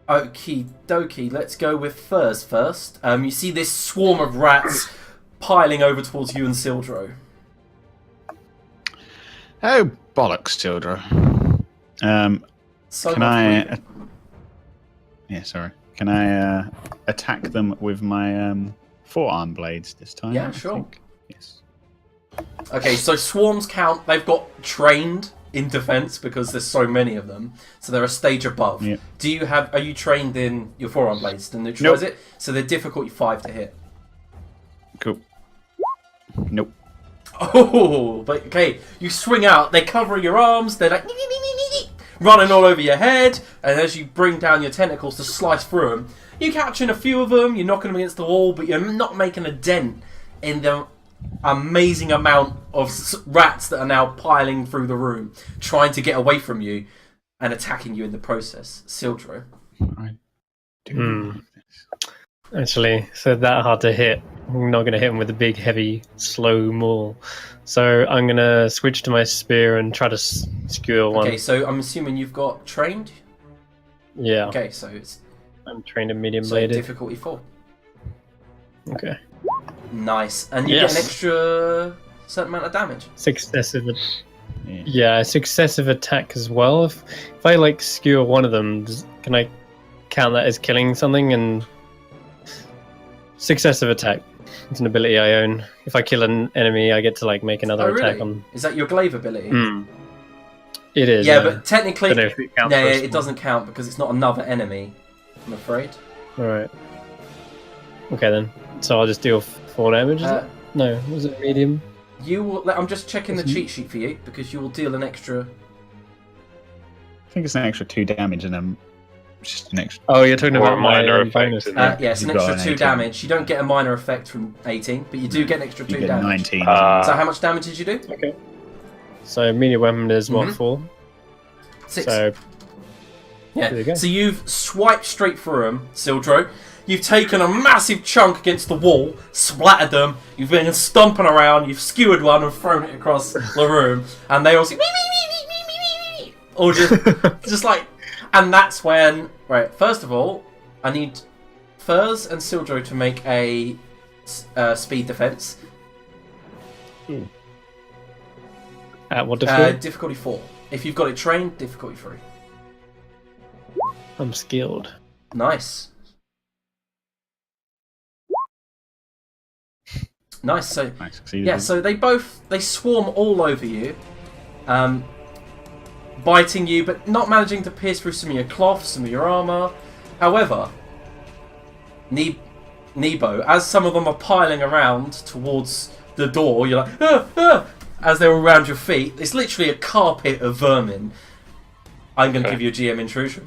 Okie dokie, let's go with Furs first. You see this swarm of rats piling over towards you and Sildro. Oh, bollocks, Childra. So Can much I- breathing. Yeah, sorry. Can I attack them with my forearm blades this time? Yeah, I sure. think? Yes. Okay, so swarms count. They've got trained in defense because there's so many of them. So they're a stage above. Yep. Are you trained in your forearm blades to neutralize it? So they're difficulty 5 to hit. Cool. Nope. Oh, but okay, you swing out, they cover your arms, they're like running all over your head, and as you bring down your tentacles to slice through them, you're catching a few of them, you're knocking them against the wall, but you're not making a dent in the amazing amount of rats that are now piling through the room, trying to get away from you and attacking you in the process. Sildro. I do Hmm. like this. Actually, so that hard to hit. I'm not going to hit him with a big, heavy, slow maul. So I'm going to switch to my spear and try to skewer one. Okay, so I'm assuming you've got trained? Yeah, Okay, so it's I'm trained in medium so bladed. difficulty 4. Okay. Nice. And you Yes. get an extra certain amount of damage. Successive. Yeah. Yeah, successive attack as well. If I like skewer one of them, can I count that as killing something? And successive attack. It's an ability I own. If I kill an enemy, I get to like make another Oh, attack really? on. Is that your glaive ability? It is. Yeah, but technically, don't know if it counts yeah, for a it small- doesn't count because it's not another enemy. I'm afraid. All right. Okay then. So I'll just deal 4 damage. Is Uh, it? No, was it medium? You will. I'm just checking the Isn't it? cheat sheet for you because you will deal an extra. I think it's an extra 2 damage and then just an extra. Oh, you're talking Or about a my minor effect bonus. in Yeah, it's an You've got extra an 2 18. damage. You don't get a minor effect from 18, but you do get an extra You 2 get damage. 19. So how much damage did you do? Okay. So medium weapon is what, Mhm. 4? 6. So Yeah. There you go. So you've swiped straight through him, Sildro. You've taken a massive chunk against the wall, splattered them. You've been stomping around. You've skewered one and thrown it across the room, and they all say, or just like, and that's when. Right. First of all, I need Furs and Sildro to make a speed defense. at what difficulty? Difficulty 4. If you've got it trained, difficulty 3. I'm skilled. Nice. Nice. So I succeeded. yeah, so they swarm all over you, biting you, but not managing to pierce through some of your cloth, some of your armor. However, Nebo, as some of them are piling around towards the door, you're like, ah, ah, as they're around your feet. It's literally a carpet of vermin. I'm going to give you a GM intrusion.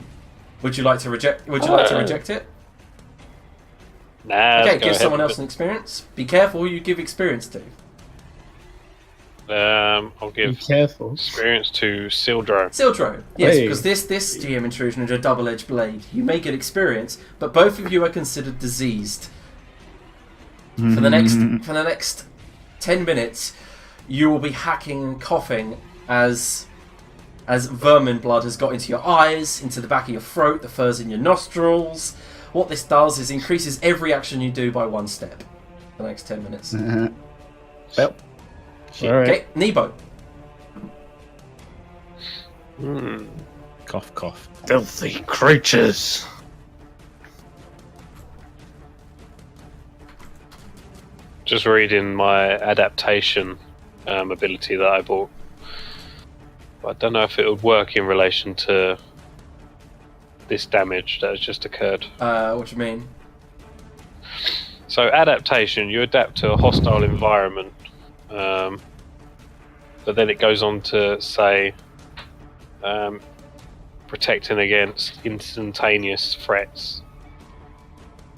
Would you like to reject? Would you like to reject it? Nah. Okay, give someone else an experience. Be careful who you give experience to. I'll Be give careful. experience to Sildro. Sildro, yes, Hey. because this GM intrusion is a double-edged blade. You may get experience, but both of you are considered diseased. For the next 10 minutes, you will be hacking and coughing as vermin blood has got into your eyes, into the back of your throat, the furs in your nostrils. What this does is increases every action you do by 1 step for the next 10 minutes. Well, All right. Okay, Nebo. cough, cough. Filthy creatures. Just reading my adaptation ability that I bought. But I don't know if it would work in relation to this damage that has just occurred. What do you mean? So adaptation, you adapt to a hostile environment, but then it goes on to say protecting against instantaneous threats.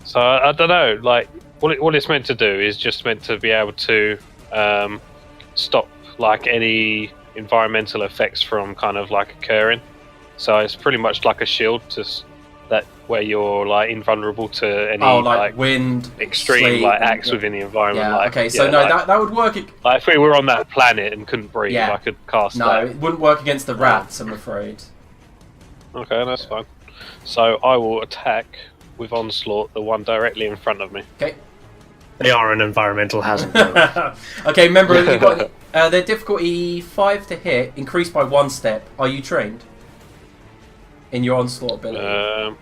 So I don't know, like what it's meant to do is just meant to be able to stop like any environmental effects from kind of like occurring. So it's pretty much like a shield to that where you're like invulnerable to any like wind, extreme sleet, like acts within the environment. Yeah. Like, Okay. So yeah, no, like, that would work. like if we were on that planet and couldn't breathe, Yeah. I could cast No, that. it wouldn't work against the rats. I'm afraid. Okay, that's fine. So I will attack with onslaught the one directly in front of me. Okay. They are an environmental hazard. Okay. Remember, you've got their difficulty 5 to hit, increased by 1 step. Are you trained in your onslaught ability?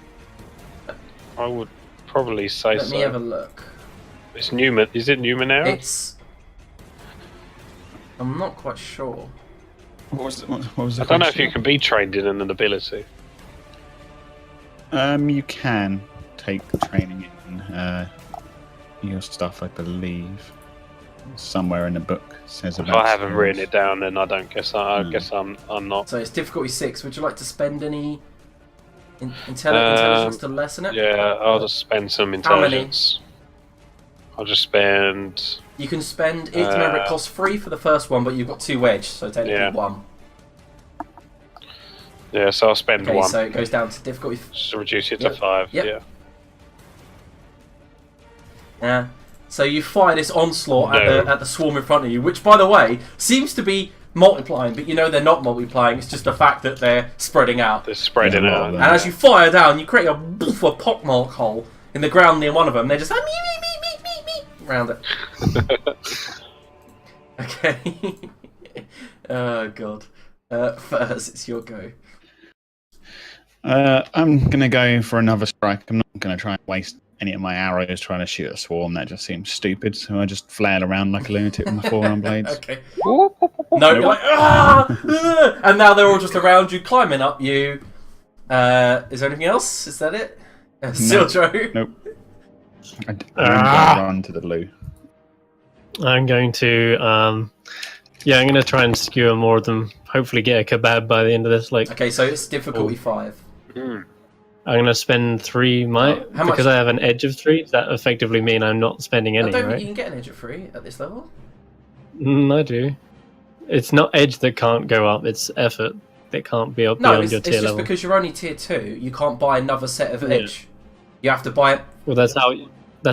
I would probably say Let so. me have a look. It's Newman. Is it Numenera? It's. I'm not quite sure. What was the I don't know if question? you can be trained in an ability. You can take training in your stuff, I believe. Somewhere in the book says If about. I haven't skills. written it down, then I don't guess. I No. guess I'm not. So it's difficulty 6. Would you like to spend any intelligence to lessen it? Yeah, I'll just spend some How many? intelligence. I'll just spend. You can spend it. Remember, it costs 3 for the first one, but you've got 2 wedge, so technically Yeah. 1. Yeah, so I'll spend Okay, 1. so it goes down to difficulty. Just reduce it Yep, to 5. yep. Yeah. Yeah. So you fire this onslaught No. at the swarm in front of you, which, by the way, seems to be multiplying, but you know they're not multiplying. It's just the fact that they're spreading out. They're spreading Yeah, a lot out. of And them. as you fire down, you create a pockmark hole in the ground near one of them. They're just like, me, around it. Okay. Oh, God. Furs, it's your go. I'm gonna go for another strike. I'm not gonna try and waste any of my arrows trying to shoot a swarm. That just seems stupid. So I just flail around like a lunatic with my forearm blades. Okay. No, you're like, ah! And now they're all just around you, climbing up you. Is there anything else? Is that it? Sildro? Nope. I'm gonna run to the loo. I'm going to, I'm going to try and skewer more of them. Hopefully, get a kebab by the end of this. Like, Okay, so it's difficulty 5. Mm. I'm going to spend 3 might How much? because I have an edge of 3. Does that effectively mean I'm not spending I any, don't think right? you can get an edge of 3 at this level. I do. It's not edge that can't go up. It's effort that can't be up No, beyond it's, your it's tier just level. because you're only tier 2, you can't buy another set of Yeah. edge. You have to buy it. Well, that's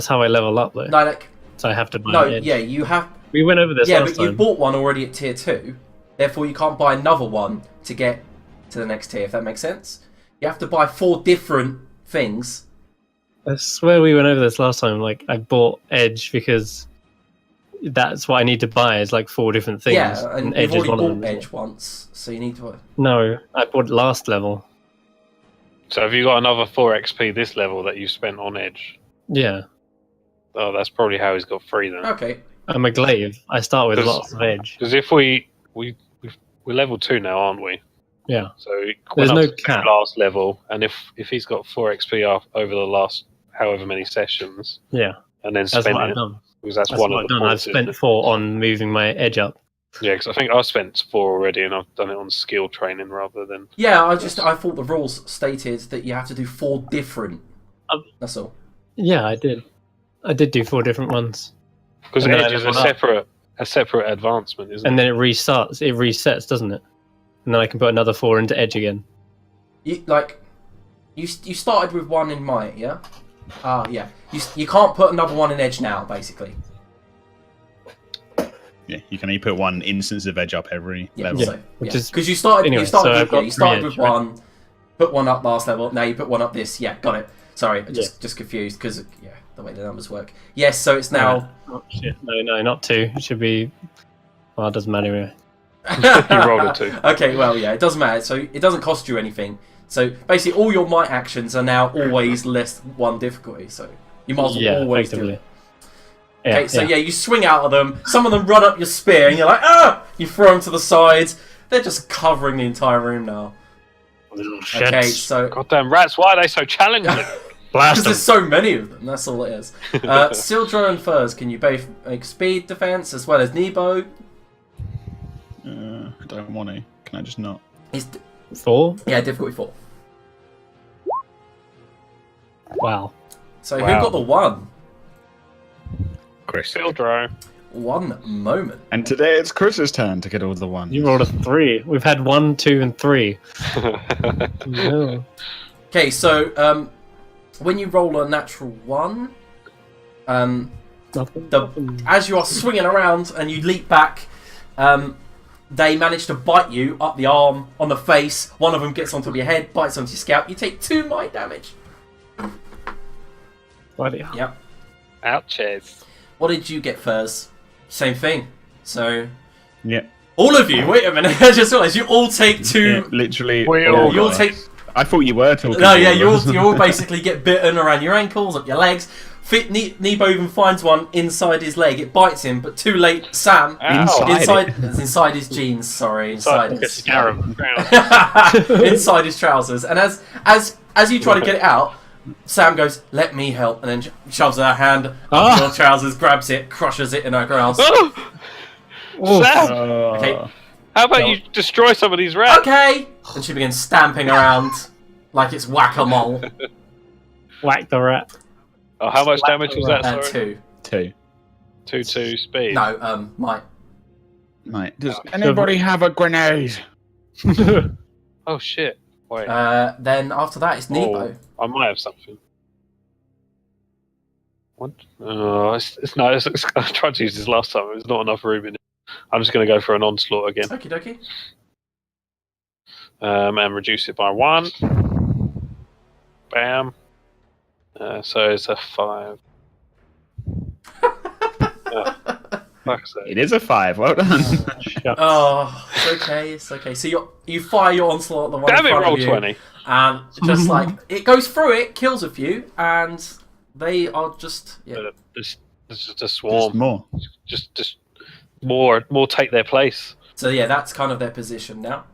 how I level up though. No, like, So I have to buy no, an edge. yeah, you have. We went over this Yeah, last but you time. bought one already at tier 2. Therefore, you can't buy another one to get to the next tier, if that makes sense. You have to buy 4 different things. I swear we went over this last time. Like, I bought edge because that's what I need to buy. Is like 4 different things. Yeah, and edge you've is already one of bought them. edge once, so you need to. No, I bought last level. So have you got another 4 XP this level that you spent on Edge? Yeah. Oh, that's probably how he's got 3 then. Okay. I'm a glaive. I start with lots of edge. Because if we're level 2 now, aren't we? Yeah. So There's went no up to cap. last level, and if he's got 4 XP over the last however many sessions, Yeah. and then That's spend what it, I've done. because that's That's one what of I've the done. I've points, isn't spent it? 4 on moving my edge up. Yeah, because I think I've spent 4 already, and I've done it on skill training rather than. Yeah, I thought the rules stated that you have to do 4 different. That's all. Yeah, I did. I did do 4 different ones. Because And then edge I is a leveled up. separate advancement, isn't And it? then it restarts. It resets, doesn't it? And then I can put another 4 into edge again. You started with 1 in might, yeah? Yeah. You can't put another 1 in edge now, basically. Yeah, you can only put 1 instance of edge up every level. So, which is because you started anyway, you started so with, I've got you started 3 with edge, right? 1, put 1 up last level. Now you put 1 up this. Yeah, got it. Sorry, I just confused because the way the numbers work. Yes, so it's now. Oh, shit. No, not 2. It should be. Well, it doesn't matter anyway. You rolled a 2. Okay, well, yeah, it doesn't matter. So it doesn't cost you anything. So basically, all your might actions are now always less 1 difficulty. So you might as well always do it. Yeah, Okay, so you swing out of them. Some of them run up your spear, and you're like, ah! You throw them to the sides. They're just covering the entire room now. Little Okay, shits. so Goddamn rats! Why are they so challenging? because Blast them. there's so many of them, that's all it is. Sildro and Furs, can you both make speed defense as well as Nebo? I don't want to. Can I just not? 4? Yeah, difficulty 4. Wow. So Wow. who got the 1? Chris. Sildro. 1 moment. And today it's Chris's turn to get all the 1s. You rolled a 3. We've had 1, 2, and 3. No. Okay, so when you roll a natural 1, Nothing. as you are swinging around and you leap back, they manage to bite you up the arm, on the face. One of them gets onto your head, bites onto your scalp. You take 2 might damage. Bloody hell. Yep. Ouches. What did you get, Furs? Same thing. So Yeah. all of you. Wait a minute. I just realised you all take 2. Yeah, literally. We all You all got take. it. I thought you were talking. No, to yeah, all of us. you all basically get bitten around your ankles, up your legs. Nebo even finds one inside his leg. It bites him, but too late. Sam, Inside it's inside his jeans. Sorry, inside Like a his scarab. inside his trousers. And as you try to get it out, Sam goes, "Let me help," and then shoves her hand up your trousers, grabs it, crushes it in her grasp. Sam, Okay, how about you destroy some of these rats? okay. And she begins stamping around like it's whack-a-mole. Whack the rat. Oh, how much damage was that? Sorry. 2. 2. 2 speed. No, might. Mate, does anybody have a grenade? Oh shit! Wait. Then after that, it's Nebo. Oh, I might have something. What? Oh, I tried to use this last time. There's not enough room in it. I'm just going to go for an onslaught again. Okie dokie. And reduce it by 1. Bam. So it's a 5. Fuck's sake. It is a 5. Well done. Oh, it's okay. So you fire your onslaught at the one Damn in it, front roll of you, 20. and just like it goes through it, kills a few, and they are just This is just a Just swarm. more. Just more take their place. So yeah, that's kind of their position now.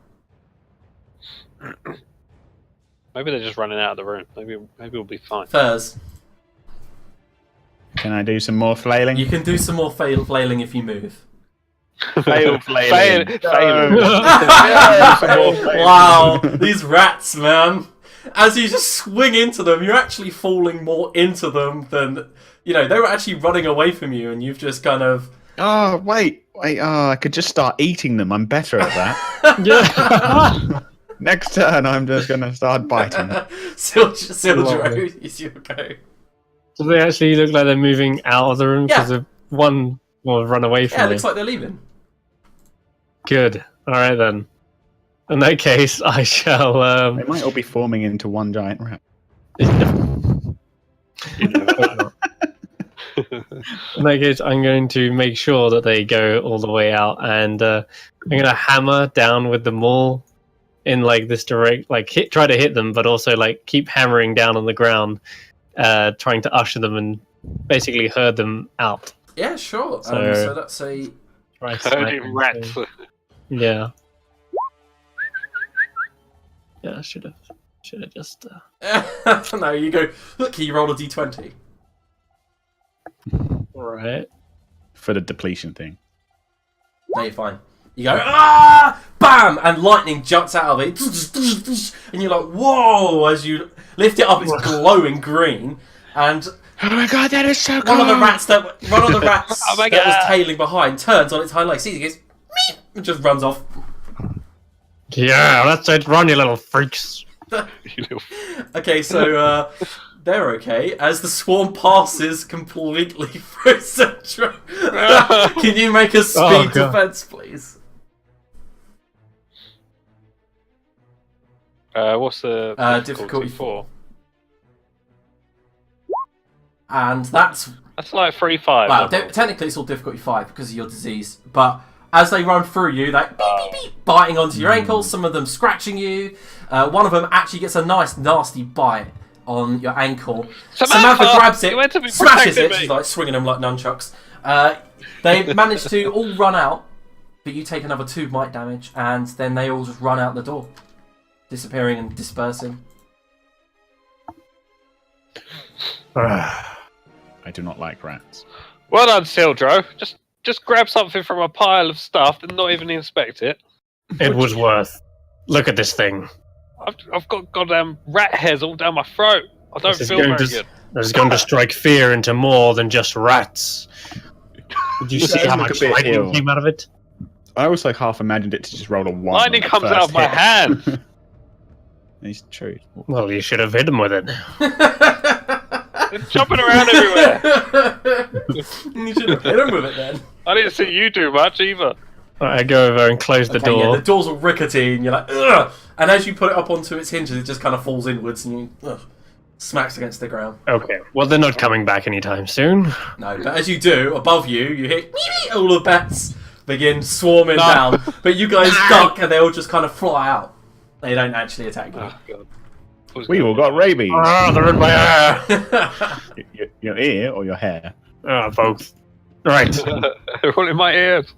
Maybe they're just running out of the room. Maybe we'll be fine. Furs, Can I do some more flailing? you can do some more flailing if you move. Fail flailing. Fail. Wow, these rats, man. As you just swing into them, you're actually falling more into them than they were actually running away from you, and you've just kind of. Oh, wait. Oh, I could just start eating them. I'm better at that. Yeah. Next turn, I'm just going to start biting them. Sildro, is your go. Do they actually look like they're moving out of the room? Yeah. Because one will run away from Yeah, it me. looks like they're leaving. Good. Alright then. In that case, I shall... They might all be forming into one giant rat. In that case, I'm going to make sure that they go all the way out, and I'm going to hammer down with the maul in like this direct, try to hit them, but also keep hammering down on the ground, trying to usher them and basically herd them out. Yeah, sure. So- So that's a... Right, Herding rats. Yeah. Yeah, I should have just. No, you go, look, can you roll a d20? Right. For the depletion thing. No, you're fine. You go, ah! Bam! And lightning jumps out of it. And you're like, whoa! As you lift it up, it's glowing green. And Oh my god, that is so one of the rats that Oh my that was God. tailing behind turns on its hind legs, sees it, goes, meep, and just runs off. Yeah, that's it. Run, you little freaks. You little Okay, so they're okay. As the swarm passes completely through Central. Can you make a speed Oh, God. defense, please? What's the Difficulty 4? And that's... That's like 3-5. Well, technically it's all difficulty 5 because of your disease, but as they run through you, they beep, beep, beep, biting onto your ankles, some of them scratching you. One of them actually gets a nice, nasty bite on your ankle. Samantha grabs it, you meant to be smashes protecting it, me. she's like swinging them like nunchucks. They manage to all run out, but you take another 2 bite damage, and then they all just run out the door, disappearing and dispersing. I do not like rats. Well done, Sildro. Just grab something from a pile of stuff and not even inspect it. It was worth. Look at this thing. I've got goddamn rat hairs all down my throat. I don't This is feel going very to- good. This is going to strike fear into more than just rats. Did you see does how look much a bit lightning ill. came out of it? I always like half imagined it to just roll a 1. Lightning on the comes first out of my hit. hand. It's true. Well, you should have hit him with it. It's jumping around everywhere. You should have hit him with it then. I didn't see you do much either. I go over and close the Okay, door. yeah, the door's all rickety, and you're like, ugh! And as you put it up onto its hinges, it just kind of falls inwards, and you smacks against the ground. Okay, well, they're not coming back anytime soon. No, but as you do, above you, you hit all the bats begin swarming No. down, but you guys duck, and they all just kind of fly out. They don't actually attack you. Oh god. We all got rabies. Ah, they're in my hair. Your ear or your hair? Ah, both. Right. They're all in my ears.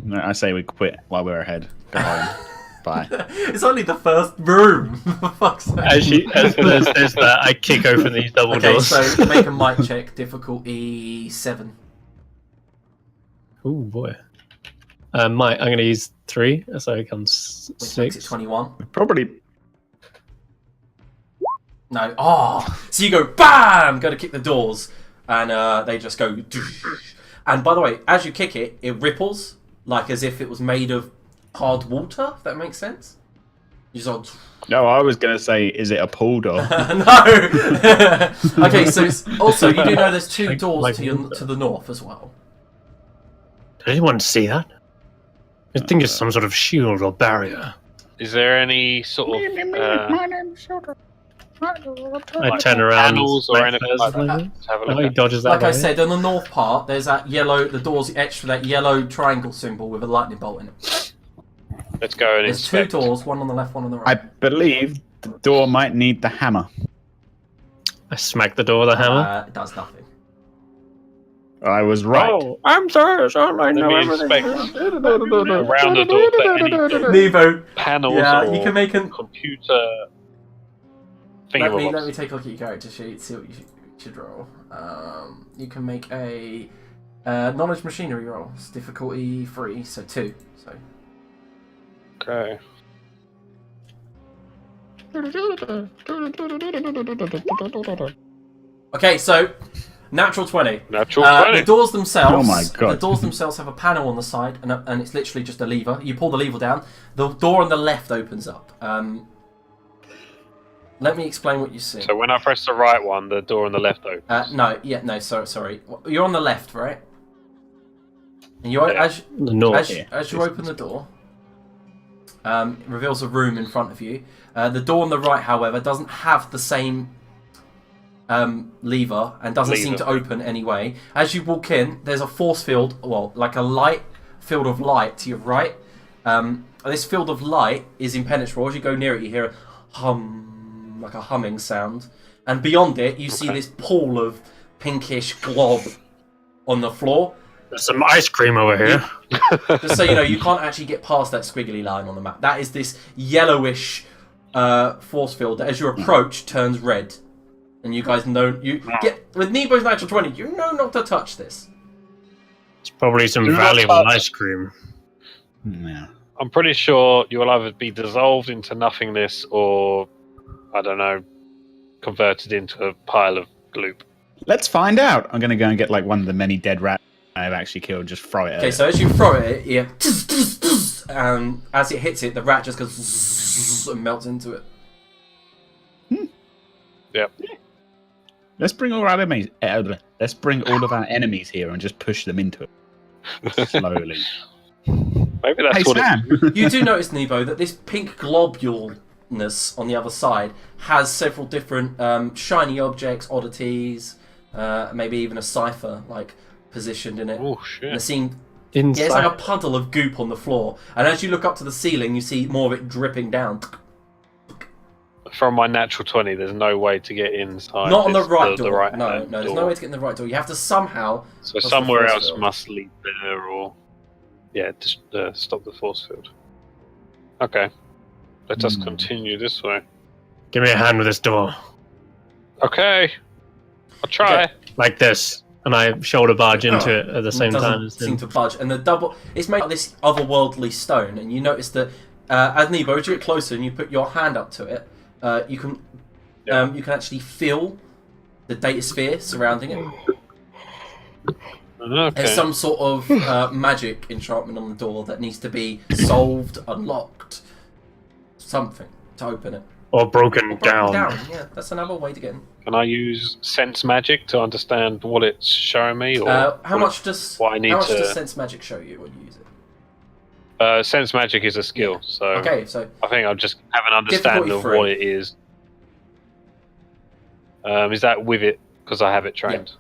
No, I say we quit while we're ahead. Go home. Bye. It's only the first room, for fuck's sake. As there's that, I kick open these double Okay, doors. so make a might check, difficulty 7. Oh boy. Might. I'm going to use 3, so it comes Which makes it 6. 21. Probably. No. Oh! So you go, BAM! Go to kick the doors, and they just go... And by the way, as you kick it, it ripples, like as if it was made of hard water, if that makes sense. You just No, I was going to say, is it a pool door? No! Okay, so it's, also, you do know there's 2 Like doors water. to the north as well. Did anyone see that? I think it's some sort of shield or barrier. Is there any sort of I turn around. panels or make anything flares like with that? my- Let's have a Oh, look he at. dodges that Like I way. said, on the north part, there's that yellow, the door's etched with that yellow triangle symbol with a lightning bolt in it. Let's go and There's 2 inspect. doors, one on the left, one on the I right. believe the door might need the hammer. I smack the door with a hammer. It does nothing. I was right. Oh, I'm sorry, son. I know me everything. inspect around the door for any sort of Nevo, panels yeah, or you can make an... computer Let me thingamabobs. take a look at your character sheet, see what you should roll. You can make a knowledge machinery roll. It's difficulty 3, so 2. So Okay. okay, so natural 20. Natural The 20. doors themselves. Oh my God. The doors themselves have a panel on the side, and it's literally just a lever. You pull the lever down. The door on the left opens up. Let me explain what you see. So when I press the right one, the door on the left opens. No, sorry. You're on the left, right? And you Yeah. The north. as you open the door, it reveals a room in front of you. The door on the right, however, doesn't have the same lever and doesn't seem to open anyway. As you walk in, there's a force field, well, like a light field of light to your right. This field of light is impenetrable. As you go near it, you hear a like a humming sound, and beyond it, you see this pool of pinkish glob on the floor. There's some ice cream over here. Just so you know, you can't actually get past that squiggly line on the map. That is this yellowish force field that, as you approach, turns red. And you guys know with Neebo's natural 20, you know not to touch this. It's probably some valuable ice cream. Yeah. I'm pretty sure you will either be dissolved into nothingness or, I don't know, converted into a pile of gloop. Let's find out. I'm going to go and get like one of the many dead rats I've actually killed. Just throw it. Okay, so as you throw it, and as it hits it, the rat just goes and melts into it. Yep. Let's bring all our enemies. Let's bring all of our enemies here and just push them into it slowly. Maybe that's what Sam. You do notice, Nebo, that this pink globuleness on the other side has several different shiny objects, oddities, maybe even a cipher like positioned in it. Oh shit! And seeing, Inside. it's like a puddle of goop on the floor, and as you look up to the ceiling, you see more of it dripping down. From my natural 20, there's no way to get inside. Not on the right door. The right no, there's no way to get in the right door. You have to somehow. So cross somewhere the force else field. must lead there, or just stop the force field. Okay, let us continue this way. Give me a hand with this door. Okay, I'll try. Okay. Like this. And I shoulder barge into it at the same It time. doesn't seem to budge, and the double. It's made of this otherworldly stone, and you notice that as Nebo, as you get closer and you put your hand up to it, you can actually feel the data sphere surrounding it. Okay. There's some sort of magic enchantment on the door that needs to be solved, unlocked, something to open it. Or broken Broken down. Yeah, that's another way to get in. Can I use sense magic to understand what it's showing me? Or How much does sense magic show you when you use it? Sense magic is a skill, so Okay, so I think I'll just have an understanding of Difficulty what it is. Is that with it? Because I have it trained.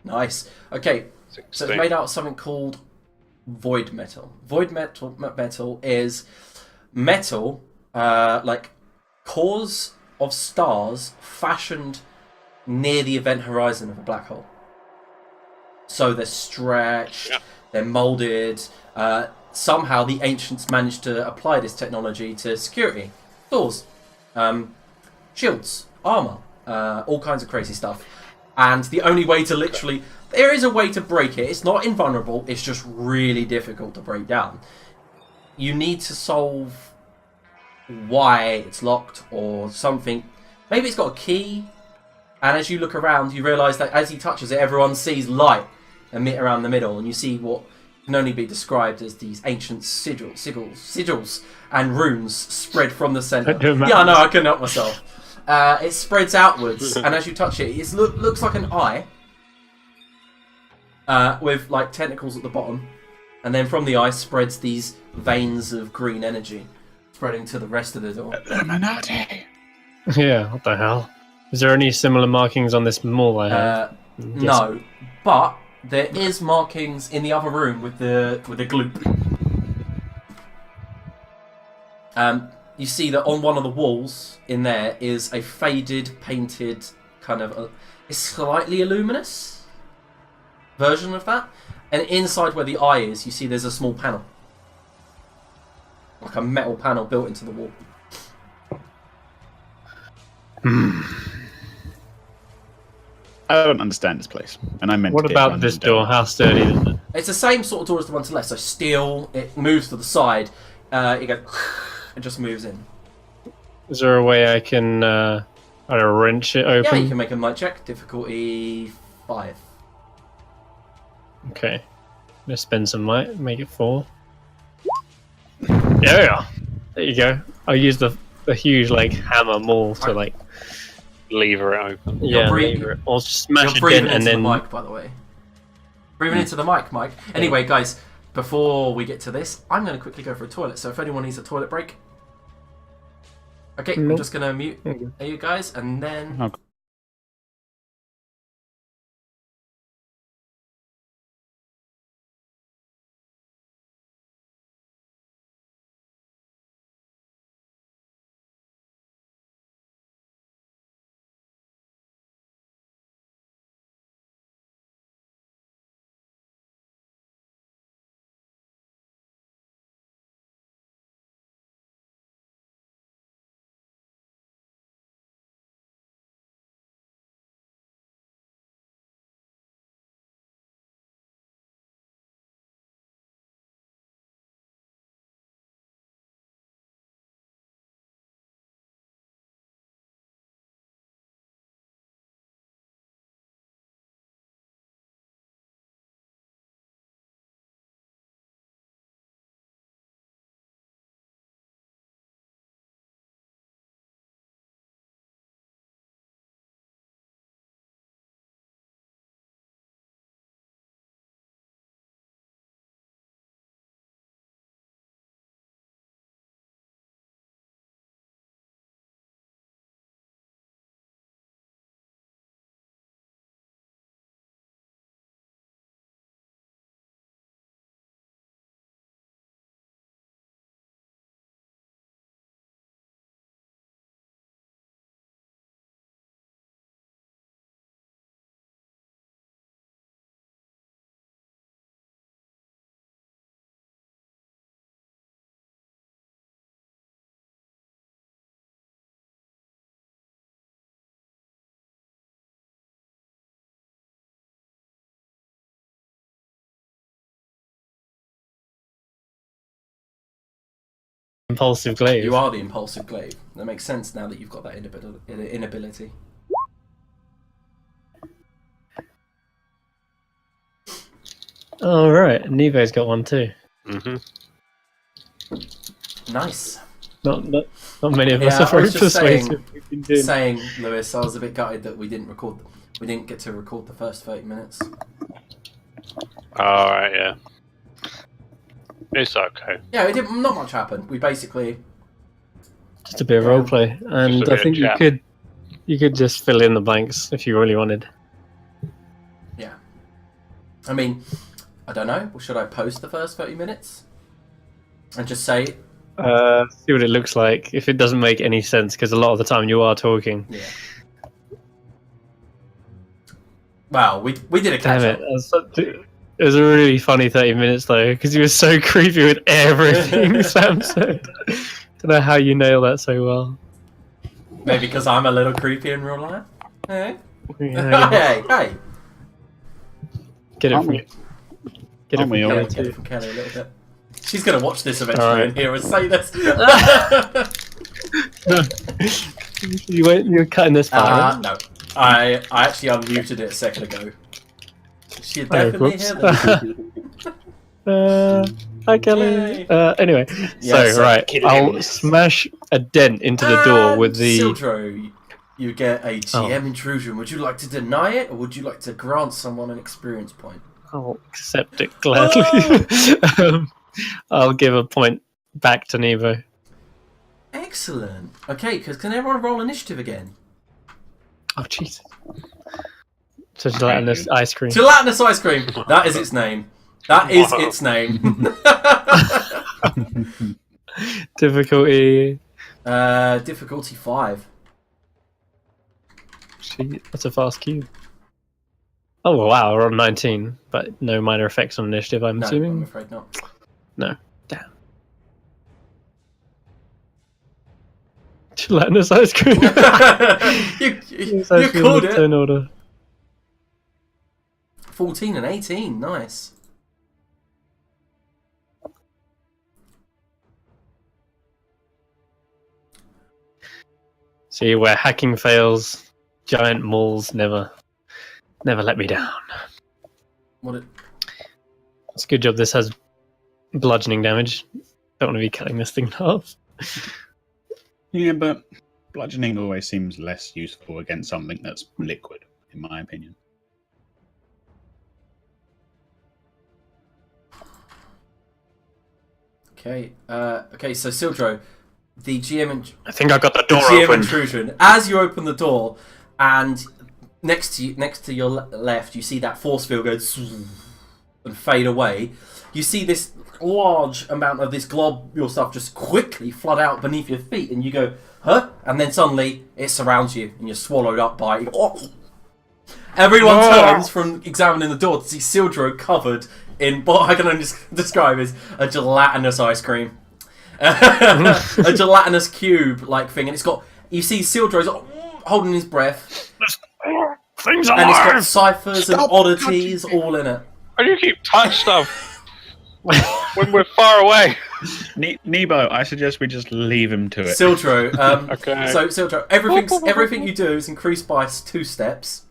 nice. Okay, 16. so it's made out of something called void metal. Void metal is metal, like cores of stars fashioned near the event horizon of a black hole. So they're stretched, they're molded. Somehow the ancients managed to apply this technology to security, doors, shields, armor, all kinds of crazy stuff. And the only way to literally... There is a way to break it. It's not invulnerable. It's just really difficult to break down. You need to solve why it's locked or something. Maybe it's got a key. And as you look around, you realise that as he touches it, everyone sees light emit around the middle. And you see what can only be described as these ancient sigils and runes spread from the centre. Yeah, I know, I couldn't help myself. It spreads outwards, and as you touch it, it looks like an eye with like tentacles at the bottom, and then from the eye spreads these veins of green energy spreading to the rest of the door. Illuminati. Yeah, what the hell? Is there any similar markings on this mall I have? No, but there is markings in the other room with the gloop. You see that on one of the walls in there is a faded, painted, kind of it's slightly luminous version of that. And inside where the eye is, you see there's a small panel. Like a metal panel built into the wall. I don't understand this place, and I meant. What about this door? How sturdy is it? It's the same sort of door as the one to the left. So steel, it moves to the side. It goes, it just moves in. Is there a way I can wrench it open? Yeah, you can make a might check. Difficulty 5. Okay. Let's spend some might, make it 4. Yeah, there you go. I'll use the huge like hammer maul to like lever it open. yeah, breathing- lever it. Or smash You're it breathing in and into then the mic, by the way. Breathing into the mic, Mike. Anyway, guys, before we get to this, I'm going to quickly go for a toilet. So if anyone needs a toilet break, okay, I'm Nope. just going to mute you guys, and then Okay. impulsive glaive. You are the impulsive glaive. That makes sense now that you've got that inability. All right, Nevo's got one too. Mm-hmm. Nice. Not many of us Yeah, are I very was just persuasive. We can do. saying, Lewis, I was a bit gutted that we didn't get to record the first 30 minutes. Alright, yeah. It's okay. Yeah, not much happened. We basically... Just a bit of roleplay, and Just a I bit think of chat. you could just fill in the blanks if you really wanted. Yeah. I mean, I don't know. Should I post the first 30 minutes? And just say... See what it looks like. If it doesn't make any sense, because a lot of the time you are talking. Yeah. Well, we did a Damn catch it! It was a really funny 30 minutes though, because you were so creepy with everything Sam said. Don't know how you nail that so well. Maybe because I'm a little creepy in real life. Hey, Yeah, hey. get it Aren't from we- get it aren't from we all? Kelly Get it too. from Kelly a little bit. She's gonna watch this eventually Alright. and hear us say this. You're cutting this part. Right? No, I actually unmuted it a second ago. She'll definitely whoops. hear this. Hi Kelly. Yay. Anyway, Yeah, so right, kill I'll him. smash a dent into the door with the. Sildro, you get a GM intrusion. Would you like to deny it, or would you like to grant someone an experience point? I'll accept it gladly. I'll give a point back to Nevo. Excellent. Okay, because can everyone roll initiative again? Oh Jesus! To gelatinous ice cream. Gelatinous ice cream. That is its name. That is its name. Difficulty. Difficulty 5. Gee, that's a fast cube. Oh wow, we're on 19, but no minor effects on initiative. I'm No, I'm assuming. afraid not. No. Damn. Gelatinous ice cream. you It's actually on called the it. turn order. 14 and 18. Nice. See where hacking fails, giant mauls never let me down. What? It's a good job this has bludgeoning damage. Don't want to be cutting this thing in half. Yeah, but bludgeoning always seems less useful against something that's liquid, in my opinion. Okay. Okay. So Sildro, the GM. I think I got the door GM open. intrusion. As you open the door, and next to your left, you see that force field go and fade away. You see this large amount of this globule stuff just quickly flood out beneath your feet, and you go, huh? And then suddenly it surrounds you, and you're swallowed up by it. Everyone turns from examining the door to see Sildro covered in what I can only describe as a gelatinous ice cream. A gelatinous cube-like thing, and it's got... You see Sildro's holding his breath, Things and it's got alive! ciphers and oddities all in it. Why do you keep touch stuff when we're far away? Nebo, I suggest we just leave him to it. Sildro, Okay. so Sildro, everything you do is increased by 2 steps.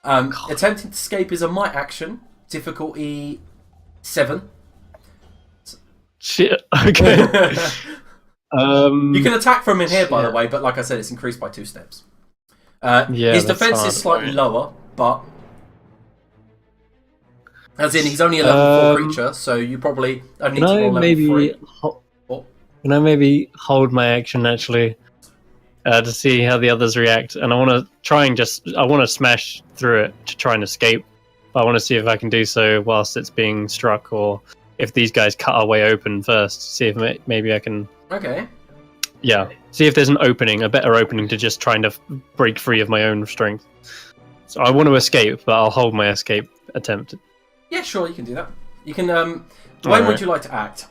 Attempting to escape is a might action, difficulty 7. Shit. Okay. You can attack from in here, by the way, but like I said, it's increased by 2 steps. Yeah, his that's defense hard. is slightly lower, but as in he's only a level 4 creature, so you probably only need Can to I roll level maybe 3. can I maybe hold my action actually to see how the others react? And I want to try and I want to smash through it to try and escape. But I want to see if I can do so whilst it's being struck, or if these guys cut our way open first. See if maybe I can. Okay. Yeah. See if there's an opening, a better opening to just trying to break free of my own strength. So I want to escape, but I'll hold my escape attempt. Yeah, sure, you can do that. You can. When Alright. would you like to act?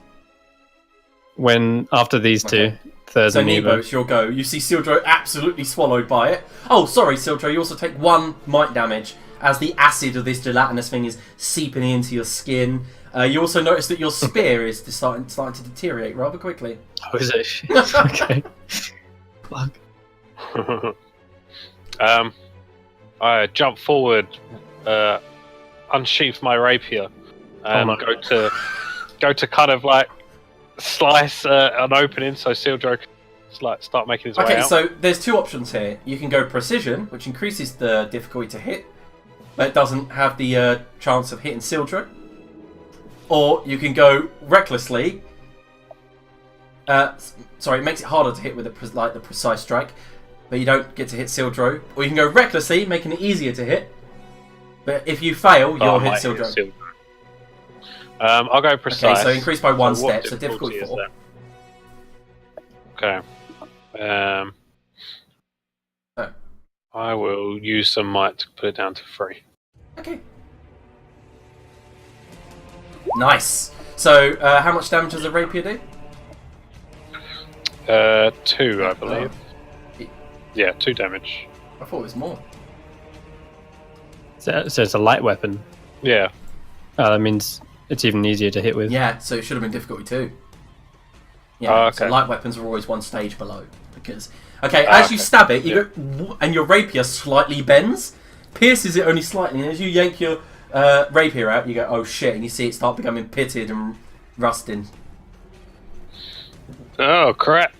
When after these Okay. two, Thurs So and Nebo. Nebo, it's your go. You see Sildro absolutely swallowed by it. Oh, sorry, Sildro, you also take 1 might damage as the acid of this gelatinous thing is seeping into your skin. You also notice that your spear is starting to deteriorate rather quickly. Oh, is it? Shit. Okay. Fuck. I jump forward, unsheath my rapier, and go to kind of like slice an opening so Sildro can start making his way out. Okay, so there's two options here. You can go precision, which increases the difficulty to hit, but it doesn't have the chance of hitting Sildro. Or you can go recklessly. Sorry, it makes it harder to hit with the precise strike, but you don't get to hit Sildro. Or you can go recklessly, making it easier to hit. But if you fail, you'll hit Sildro. I'll go precise. Okay, so increase by one step, so difficulty difficulty 4. Okay. I will use some might to put it down to 3. Okay. Nice. So, how much damage does a rapier do? 2, I believe. Yeah, 2 damage. I thought it was more. So it's a light weapon. Yeah. Oh, that means it's even easier to hit with. Yeah, so it should have been difficulty 2. Yeah, okay. So light weapons are always one stage below. Because as you stab it, you go, and your rapier slightly bends, pierces it only slightly, and as you yank your rapier out, you go, oh shit, and you see it start becoming pitted and rusting. Oh, crap.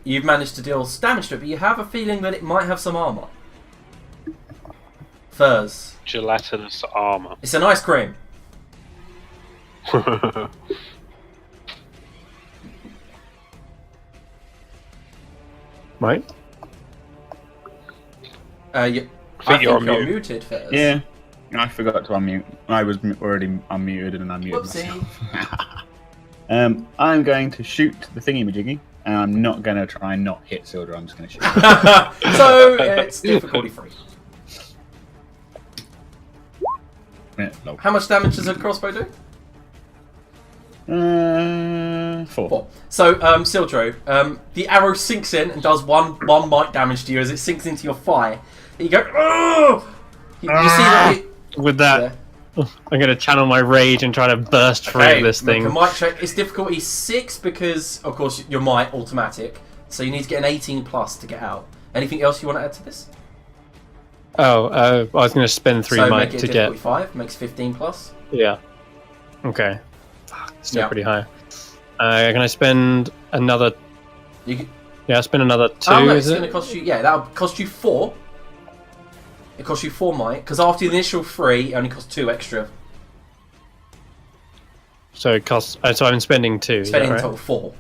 You've managed to deal damage to it, but you have a feeling that it might have some armour. Furs. Gelatinous armour. It's an ice cream. Right? I think you're you're unmuted. muted, Furs. Yeah, I forgot to unmute. I was already unmuted and unmuted myself. I'm going to shoot the thingy-majiggy, and I'm not going to try and not hit Sildra. I'm just going to shoot. So it's difficulty 3. Yeah, no. How much damage does a crossbow do? 4. 4. So, Sildro, the arrow sinks in and does one might damage to you as it sinks into your thigh. And you go, oh! You see that With that, I'm going to channel my rage and try to burst through this thing. Make a might check. It's difficulty 6 because, of course, your might automatic. So you need to get an 18 plus to get out. Anything else you want to add to this? I was going to spend 3 so might make it to difficulty get. 5, makes 15 plus. Yeah. Okay. Still pretty high. Can I spend another? Yeah, spend another 2. No, is it's it? going to cost you. Yeah, that'll cost you 4. It costs you 4 might because after the initial 3, it only costs 2 extra. So it costs. So I'm spending 2. Spending is in that right? total 4.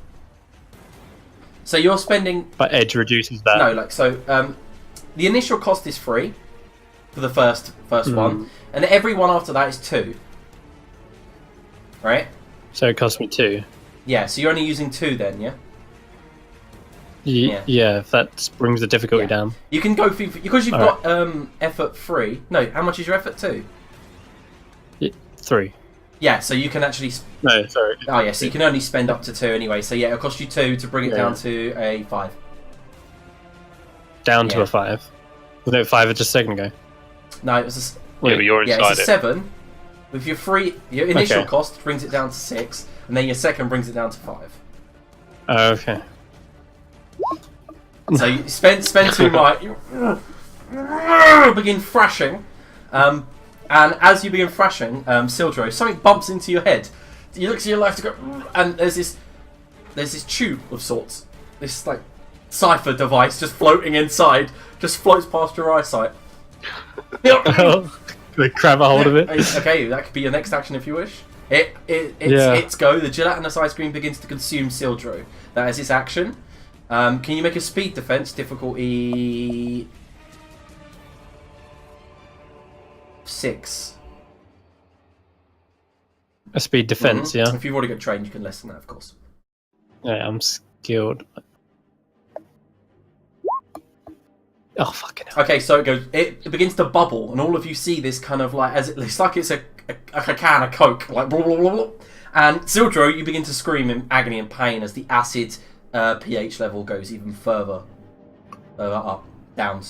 So you're spending. But Edge reduces that. No, the initial cost is 3 for the first one, and every one after that is 2. Right? So it costs me 2. Yeah, so you're only using 2 then, yeah? Yeah, if that brings the difficulty down. You can go through because you've got effort 3. No, how much is your effort 2? 3. Yeah, so you can actually. No, sorry. Oh yeah, so you can only spend up to 2 anyway. So yeah, it'll cost you 2 to bring it down to a 5. Down to a 5. Was it 5 just a second ago? No, it was a. Yeah, but you're inside it's a 7. With your initial cost brings it down to 6, and then your second brings it down to 5. Okay. So you spend 2 might. You begin thrashing, and as you begin thrashing, Sildro, something bumps into your head. You look to your left to go, and there's this tube of sorts, this like cipher device just floating inside, just floats past your eyesight. They grab a hold of it. Okay, that could be your next action if you wish. It's go. The gelatinous ice cream begins to consume Sildro. That is its action. Can you make a speed defense difficulty 6? A speed defense, yeah? If you've already got trained, you can less than that, of course. Yeah, I'm skilled. Oh, fucking hell. Okay, so it begins to bubble, and all of you see this kind of like, as it looks like it's a can of Coke, like blah, blah, blah, blah. And Sildro, you begin to scream in agony and pain as the acid pH level goes even further down,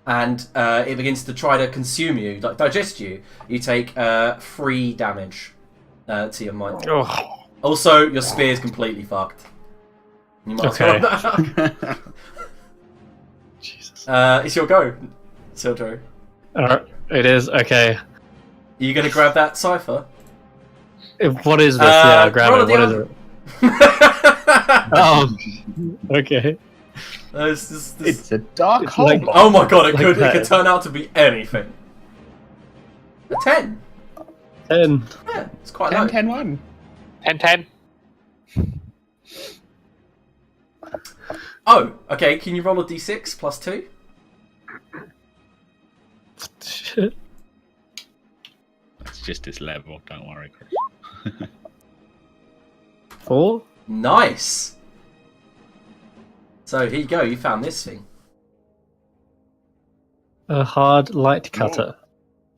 and it begins to try to consume you, like digest you. You take 3 damage to your mind. Oh, Also, your spear is completely fucked. You might Okay. as well. Jesus. It's your go, Sildro. It is okay. Are you going to grab that cipher? What is this? Yeah, I'll grab roll it. a What is it? Oh, okay. It's a dark It's hole. like- Oh my god, it Like could that. turn out to be anything. A 10. 10. Yeah, it's quite low. 10-10-1. 10-10. Oh, okay, can you roll a d6 plus 2? Shit. That's just his level, don't worry, Chris. 4? Nice! So here you go, you found this thing. A hard light cutter.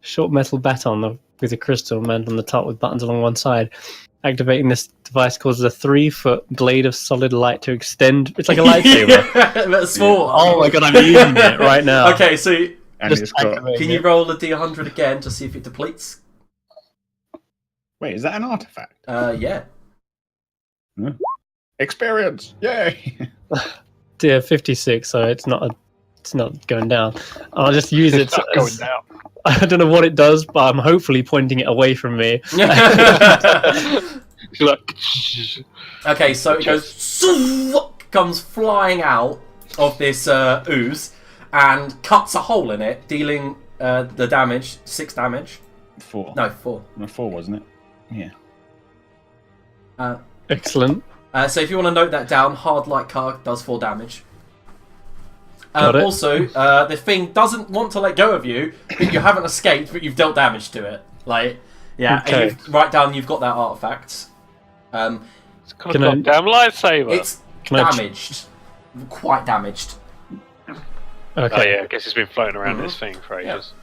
Short metal baton with a crystal mounted on the top with buttons along one side. Activating this device causes a 3-foot blade of solid light to extend. It's like a lightsaber. Yeah, but small. Oh my god, I'm using it right now. Okay, so And Just it's got... activate can you it. roll a d100 again to see if it depletes? Wait, is that an artifact? Yeah. Experience! Yay! Dear 56, so it's not going down. I'll just use it. It's not going down. I don't know what it does, but I'm hopefully pointing it away from me. Look. Okay, so it goes, comes flying out of this ooze and cuts a hole in it, dealing the damage, 6 damage. 4. No, 4. No, 4, wasn't it? Yeah. Excellent. So if you want to note that down, hard light card does 4 damage. Got it. Also, the thing doesn't want to let go of you, but you haven't escaped, but you've dealt damage to it. Like, yeah, Okay. and write down you've got that artifact. It's got a Can I- goddamn lightsaber. It's Can I damaged. Quite damaged. Oh Okay. yeah, I guess it's been floating around this thing for ages.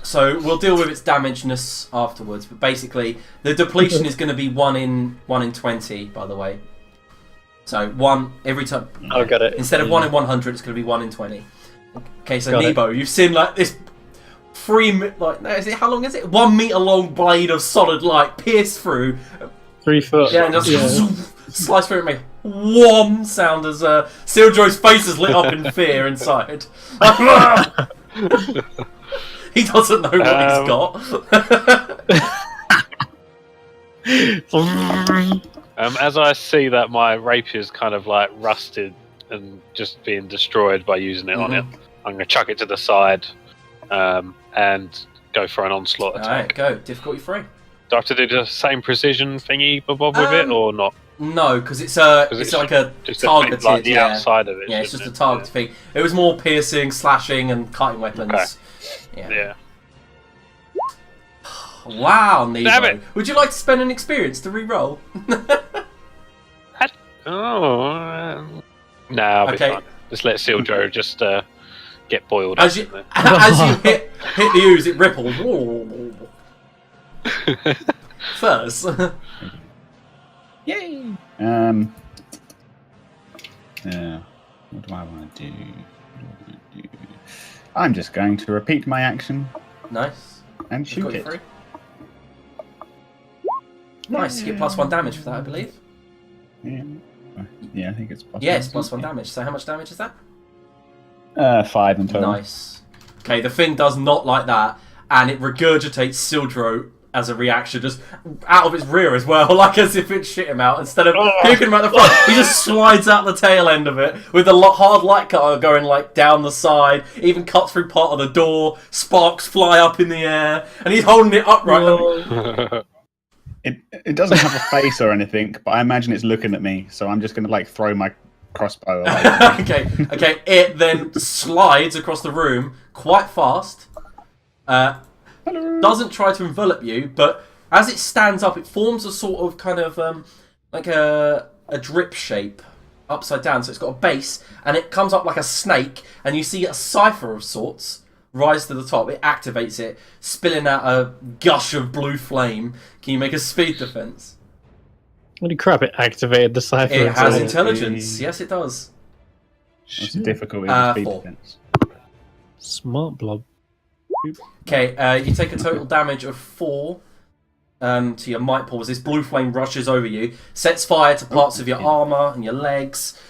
So we'll deal with its damageness afterwards, but basically the depletion is going to be 1 in 20, by the way. So 1 every time. I got it. Instead of 1 in 100, it's going to be 1 in 20. Okay, so Got it. Nebo, you've seen like this 3 like no, is it how long is it? 1 meter long blade of solid light pierce through. 3 foot. Yeah, and just slice through and make whom sound as Siljo's face is lit up in fear inside. He doesn't know what he's got. As I see that my rapier's kind of like rusted and just being destroyed by using it on it, I'm going to chuck it to the side and go for an onslaught attack. Alright, go. Difficulty 3. Do I have to do the same precision thingy bob with it or not? No, because it's it's like a Just targeted, like the yeah. outside of it. Yeah, it's just a shouldn't targeted thing. It was more piercing, slashing, and cutting weapons. Okay. Yeah. Yeah. Wow, Nebo. Damn it. Would you like to spend an experience to re-roll? Oh. No, I'll be Okay. fine. Just let Siljo just get boiled. As you hit the ooze, it ripples. First. Yay! What do I want to do? I'm just going to repeat my action Nice. and shoot Got you it. through. Nice. You get +1 damage for that, I believe. Yeah, I think it's plus Yes, +1 damage. So how much damage is that? 5 in total. Nice. Okay, the thing does not like that, and it regurgitates Sildro as a reaction, just out of its rear as well, like as if it shit him out. Instead of puking him out the front, he just slides out the tail end of it with the hard light cutter going like down the side, even cut through part of the door, sparks fly up in the air, and he's holding it upright. It doesn't have a face or anything, but I imagine it's looking at me, so I'm just going to like throw my crossbow away. Okay. It then slides across the room quite fast. Doesn't try to envelop you, but as it stands up, it forms a sort of kind of like a drip shape upside down. So it's got a base, and it comes up like a snake, and you see a cipher of sorts rise to the top. It activates it, spilling out a gush of blue flame. Can you make a speed defense? Holy crap, it activated the cipher. It has itself. intelligence. Yes, it does. What's the difficulty of the speed 4. defense? Smart blob. Okay, you take a total damage of 4 to your might pool as this blue flame rushes over you, sets fire to parts of your armor and your legs.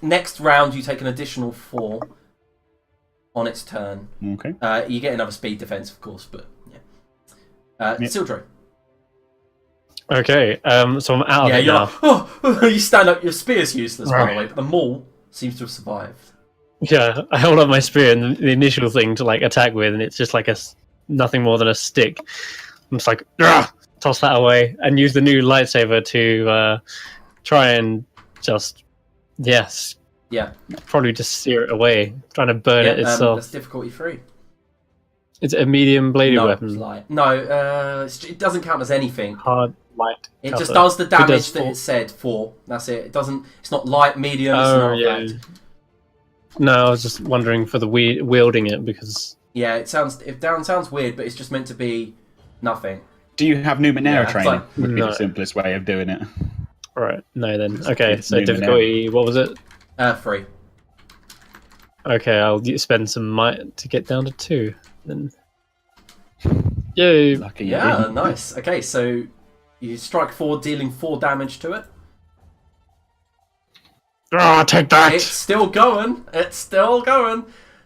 Next round, you take an additional 4 on its turn. Okay. You get another speed defense, of course, but yeah. Sildro. Okay, so I'm out of it you're now. like, oh, you stand up. Your spear's useless, by the way, but the maul seems to have survived. Yeah, I hold up my spear and the initial thing to like attack with, and it's just like nothing more than a stick. I'm just like, toss that away and use the new lightsaber to try and just, probably just steer it away, trying to burn it itself. That's difficulty 3. It's a medium bladed weapon. It's light. No, it doesn't count as anything. Hard, light. It just does the damage that it said 4. That's it. It doesn't. It's not light, medium. It's not that. No, I was just wondering for the wielding it because. Yeah, it sounds weird, but it's just meant to be nothing. Do you have Numenera training? Like, would be the simplest way of doing it. Alright, no then. Okay, so difficulty, what was it? 3. Okay, I'll spend some might to get down to 2. Then. Yay! Lucky yeah, nice. Okay, so you strike 4, dealing 4 damage to it. Take that! It's still going.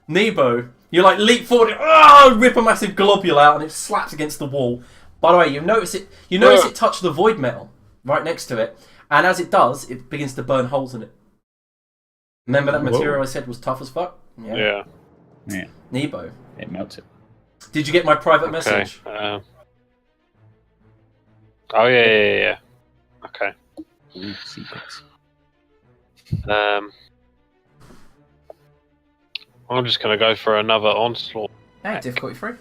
Nebo, you like leap forward, rip a massive globule out, and it slaps against the wall. By the way, you notice it touch the void metal right next to it, and as it does, it begins to burn holes in it. Remember that material I said was tough as fuck? Yeah. Nebo. It melts it. Did you get my private message? Oh yeah. Okay. Ooh, secrets. I'm just going to go for another onslaught. Hey, difficulty 3.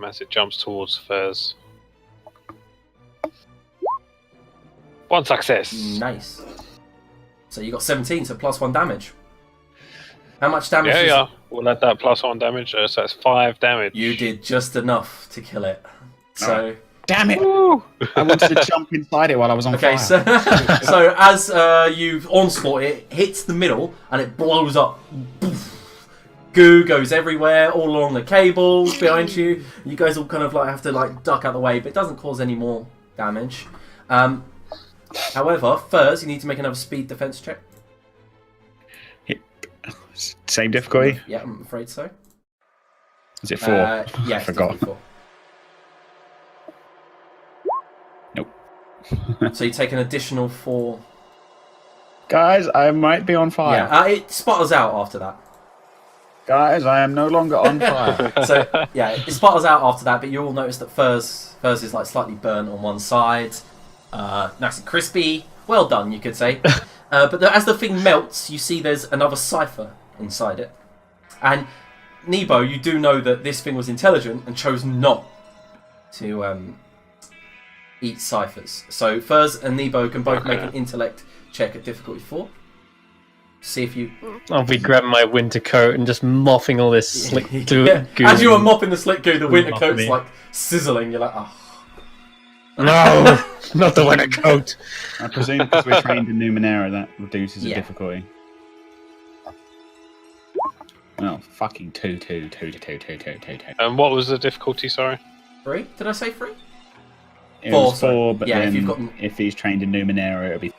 As it jumps towards Furs. 1 success. Nice. So you got 17, so +1 damage. How much damage? Yeah. We'll add that +1 damage, so that's 5 damage. You did just enough to kill it. So. Damn it! Woo! I wanted to jump inside it while I was on fire. So as you onslaught it, hits the middle and it blows up. Boof. Goo goes everywhere, all along the cables behind you. You guys all kind of like have to like duck out the way, but it doesn't cause any more damage. However, first you need to make another speed defense check. Same difficulty? Yeah, I'm afraid so. Is it 4? Yeah, I forgot. 4. Nope. So you take an additional 4. Guys, I might be on fire. Yeah, it sputters out after that. Guys, I am no longer on fire. So yeah, it sputters out after that, but you all notice that Furs is like slightly burnt on one side, nice and crispy. Well done, you could say. But as the thing melts, you see there's another cipher inside it. And Nebo, you do know that this thing was intelligent and chose not to eat ciphers. So Furs and Nebo can both make an intellect check at difficulty 4. See if you. I'll be grabbing my winter coat and just mopping all this slick goo. As you are mopping the slick goo, the winter coat's like sizzling. You're like, oh. No, not the winter coat. I presume because we're trained in Numenera, that reduces the difficulty. Oh, fucking 2. And what was the difficulty, sorry? 3? Did I say 3? It was 4, but yeah, then if he's trained in Numenera, it'll be...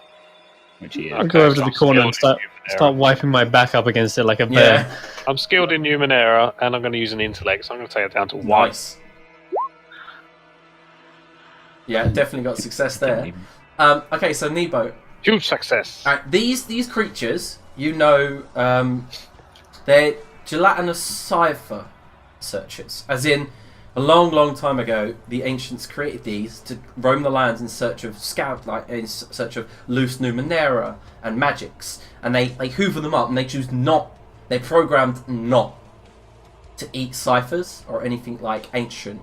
Which he is. I'll go over to the corner and start wiping my back up against it like a bear. Yeah. I'm skilled in Numenera, and I'm going to use an intellect, so I'm going to take it down to 1. Nice. Yeah, definitely got success there. Okay, so Nebo. Huge success. These creatures, you know, they're gelatinous cipher searchers. As in, a long, long time ago, the ancients created these to roam the lands in search of in search of loose Numenera and magics, and they hoover them up, and they choose not. They're programmed not to eat ciphers or anything like ancient.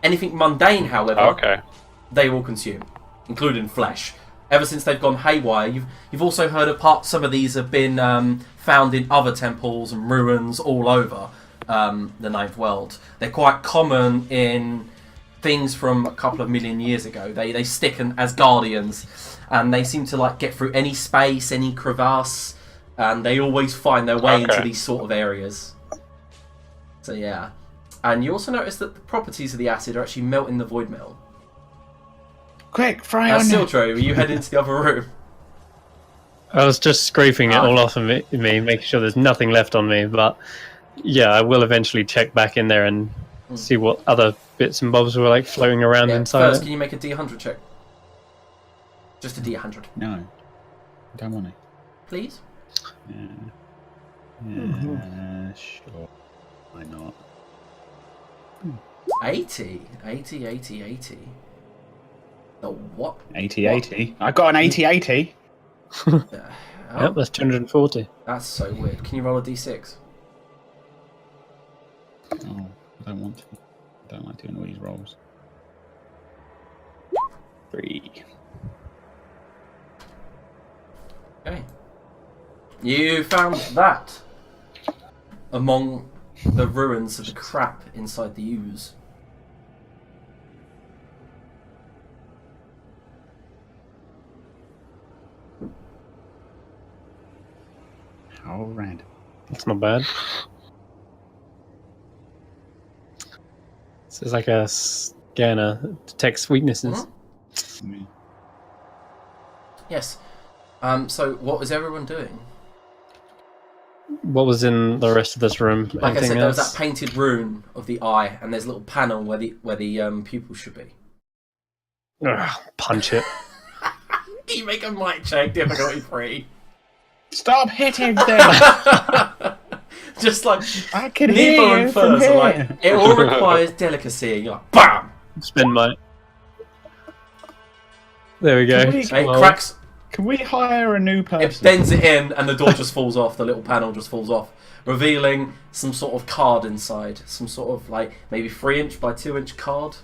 Anything mundane, however, they will consume, including flesh. Ever since they've gone haywire, you've also heard of some of these have been found in other temples and ruins all over the Ninth World. They're quite common in things from a couple of million years ago. They stick as guardians, and they seem to like get through any space, any crevasse, and they always find their way into these sort of areas. So yeah. And you also notice that the properties of the acid are actually melting the void metal. Quick, fry Now, on it. Sildro, are you heading to the other room? I was just scraping it all off of me, making sure there's nothing left on me. But yeah, I will eventually check back in there and see what other bits and bobs were like floating around inside. First, it. can you make a D100 check? Just a D100. No, I don't want it. Please? Yeah, sure. Why not? 80. 80. The what? 80. I got an 80. Yep, that's 240. That's so weird. Can you roll a D6? Oh, I don't want to. I don't like doing all these rolls. 3. Okay. You found that among the ruins of the crap inside the ooze. How random. That's not bad. So it's like a scanner that detects weaknesses. Yes. So what was everyone doing? What was in the rest of this room? Like I Anything said, there was else? that painted rune of the eye, and there's a little panel where the pupil should be. Ugh, punch it. You make a mic check, difficulty 3. Stop hitting them! Just like I can Nebo hear and you from Furs are here. like, it all requires delicacy. And you're like, BAM! Spin my. There we go. Can we- It Well, cracks. Can we hire a new It person? bends it in, and the door just falls off. The little panel just falls off, revealing some sort of card inside. Some sort of like maybe 3-inch by 2-inch card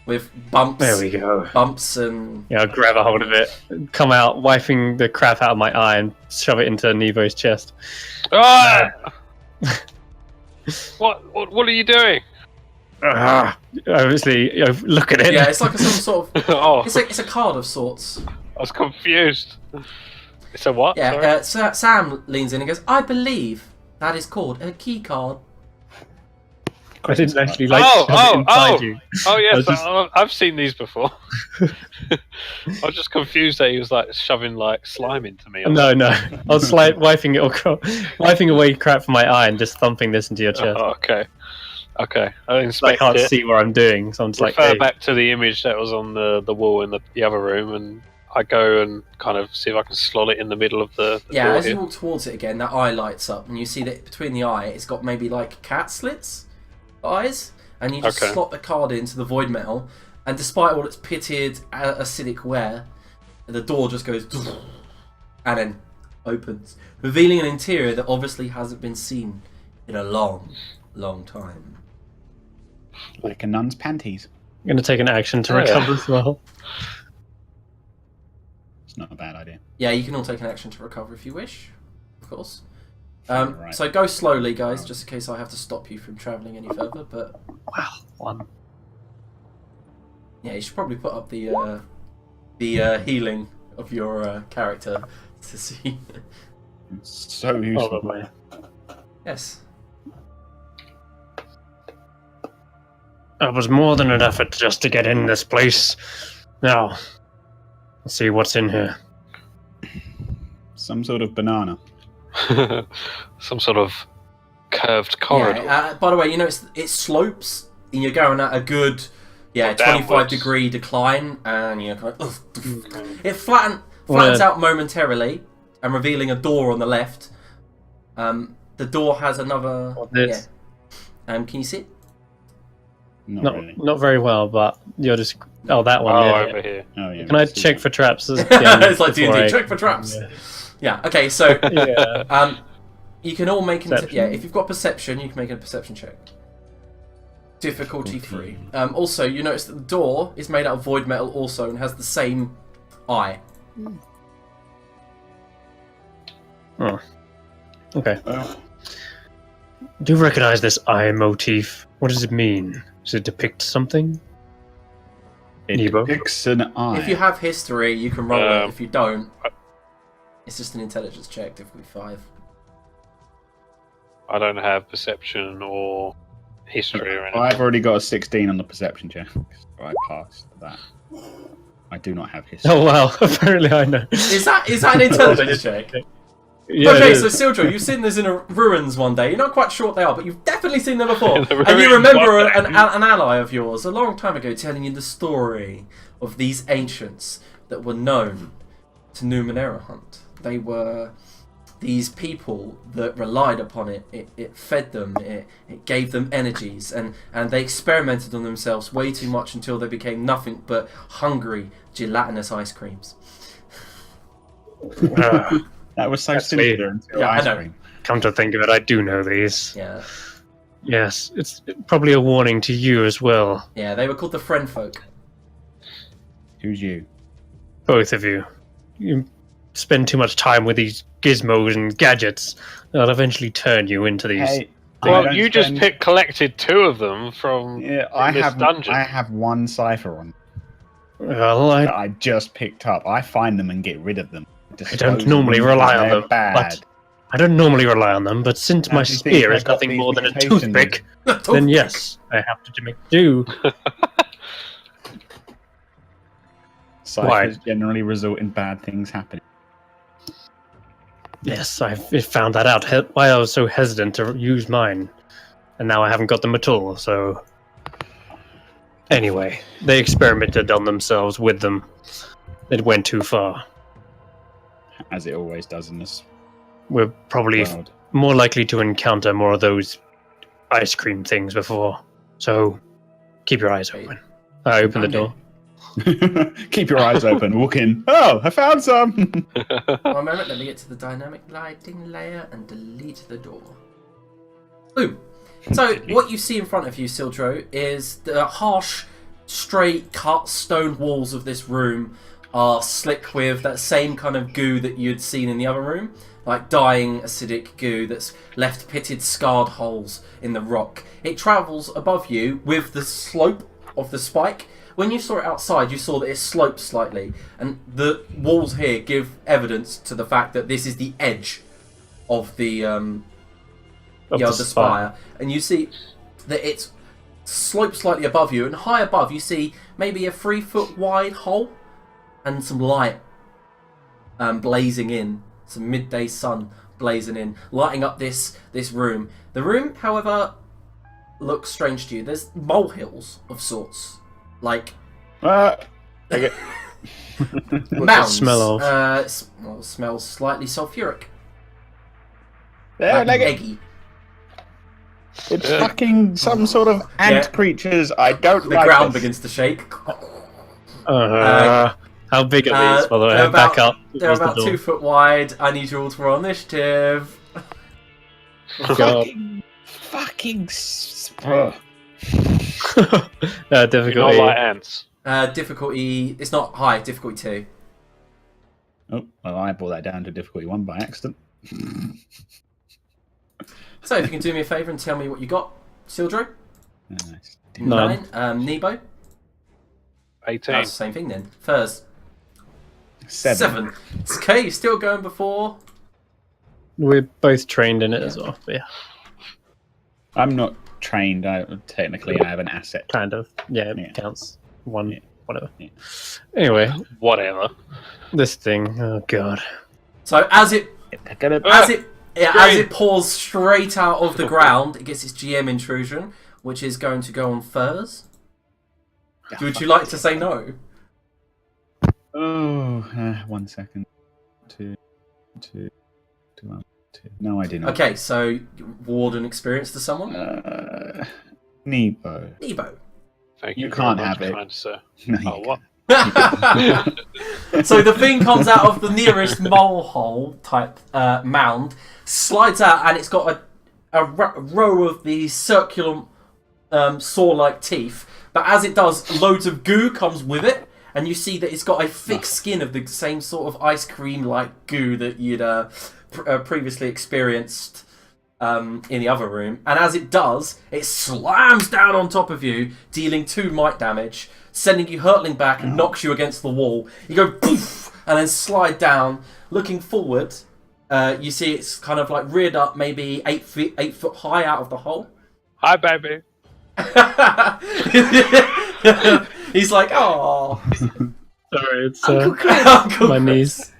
with bumps. There we go. Bumps and Yeah, I'll grab a hold of it, come out, wiping the crap out of my eye, and shove it into Nevo's chest. Ah! What are you doing? Obviously, look at it. yeah, it's like some sort of. Oh, It's a card of sorts. I was confused. It's a what? Yeah, Sorry? Sam leans in and goes, "I believe that is called a key card." I didn't actually like Oh, shove it inside you. Oh yes, I was just- I've seen these before. I was just confused that he was like shoving like slime into me. No. I was like wiping away crap from my eye and just thumping this into your chest. Oh, okay. I I inspect can't it. see what I'm doing, so I'm just like, Refer hey. back to the image that was on the wall in the other room, and I go and kind of see if I can slot it in the middle of the Yeah, door as you here. walk towards it again, that eye lights up, and you see that between the eye, it's got maybe like cat slits eyes, and you just Okay. slot the card into the void metal, and despite all its pitted acidic wear, the door just goes and then opens, revealing an interior that obviously hasn't been seen in a long time. Like a nun's panties. I'm going to take an action to Oh, yeah. recover as well. It's not a bad idea. Yeah, you can all take an action to recover if you wish, of course. Right. So go slowly, guys, just in case I have to stop you from travelling any further. But Wow, 1. yeah, you should probably put up the healing of your character to see. It's so useful. Probably. Yes. It was more than an effort just to get in this place. Now, let's see what's in here. Some sort of banana. Some sort of curved corridor. Yeah, by the way, you know it slopes, and you're going at a good, Or 25 downwards. degree decline, and you're kind of, it flattens out momentarily, and revealing a door on the left. The door has another. What this? Yeah. Can you see it? Not really. Not very well, but you're just... Oh, that one. Oh, yeah. over here. Oh, yeah. Can I see check that. for traps? It's like D&D. Check for traps. Yeah. Yeah. Okay. So, Yeah. you can all make Perception. if you've got perception, you can make a perception check. Difficulty 3. Also, you notice that the door is made out of void metal also and has the same eye. Oh. Okay. Oh, Do you recognize this eye motif? What does it mean? Does it depict something? it Nebo? depicts an eye. If you have history, you can roll it. Um, If you don't, it's just an intelligence check, difficulty 5. I don't have perception or history or anything. I've already got a 16 on the perception check. So I passed that. I do not have history. Oh wow! Apparently, I know. Is that an intelligence check? Yeah, Okay, it so is. Sildro, you've seen this in ruins one day. You're not quite sure what they are, but you've definitely seen them before. In the And you ruins remember one day. an ally of yours a long time ago telling you the story of these ancients that were known to Numenera hunt. They were these people that relied upon it. It fed them. It gave them energies. And they experimented on themselves way too much until they became nothing but hungry, gelatinous ice creams. That was so That's sinister me. until Yeah, I ice know. cream. Come to think of it, I do know these. Yeah. Yes, it's probably a warning to you as well, Yeah, they were called the Friend Folk. Who's you? both of you. You spend too much time with these gizmos and gadgets. They'll eventually turn you into these. Hey, Well, you just collected 2 of them from this dungeon. I have one cipher on Well, that I just picked up. I find them and get rid of them. I don't normally rely on They're them, bad. but I don't normally rely on them. But since How my do you think spear I is got nothing these more than a mutations? toothpick, then yes, I have to make do. Ciphers generally result in bad things happening. Yes, I found that out. Why I was so hesitant to use mine, and now I haven't got them at all. So, anyway, they experimented on themselves with them. It went too far. As it always does in this We're probably world. more likely to encounter more of those ice cream things before. So, keep your eyes open. I open the door. Keep your eyes open. Walk in. Oh, I found some. One moment, let me get to the dynamic lighting layer and delete the door. Boom. So, what you see in front of you, Sildro, is the harsh, straight cut stone walls of this room are slick with that same kind of goo that you'd seen in the other room. Like dying acidic goo that's left pitted, scarred holes in the rock. It travels above you with the slope of the spike. When you saw it outside, you saw that it sloped slightly, and the walls here give evidence to the fact that this is the edge of the the spire. And you see that it's sloped slightly above you, and high above you see maybe a 3-foot wide hole and some light blazing in, some midday sun blazing in, lighting up this room. The room, however, looks strange to you. There's molehills of sorts. Like Okay. mounds. Smell of? Smells slightly sulfuric. There, like Eggy. it's fucking some sort of ant Yeah. creatures. I don't The like ground this. begins to shake. How big are these, by the way? they're Back up. They're Close the about door. 2 foot wide. I need you all to roll initiative. God. Fucking. You're not Difficulty. like ants. Difficulty. It's not high. Difficulty 2. Oh, well, I brought that down to difficulty 1 by accident. So if you can do me a favour and tell me what you got, Sildro. Nice. 9. Nebo. 18. That's the same thing then. Furs. 7. Okay, still going before. We're both trained in it as well. But yeah, I'm not trained. Technically, I have an asset. kind of. Yeah, it Yeah. counts. One, Yeah. whatever. Yeah. Anyway, Whatever. this thing. Oh god. So as it Green. pours straight out of the ground, it gets its GM intrusion, which is going to go on Furs. Would you like to say no? Oh, 1 second. 2. No, I do not. Okay, so Warden experience to someone. Nebo. Nebo. Thank You you. can't very much, have it. kind sir. No, you Oh, what? So the thing comes out of the nearest mole hole type mound, slides out, and it's got a row of these circular saw-like teeth. But as it does, loads of goo comes with it, and you see that it's got a thick skin of the same sort of ice cream-like goo that you'd previously experienced in the other room. And as it does, it slams down on top of you, dealing 2 might damage, sending you hurtling back and knocks you against the wall. You go poof, and then slide down. Looking forward, you see it's kind of like reared up, maybe 8 foot high out of the hole. Hi, baby. He's like, oh. Sorry, it's Uncle Chris. Uncle my Chris. niece.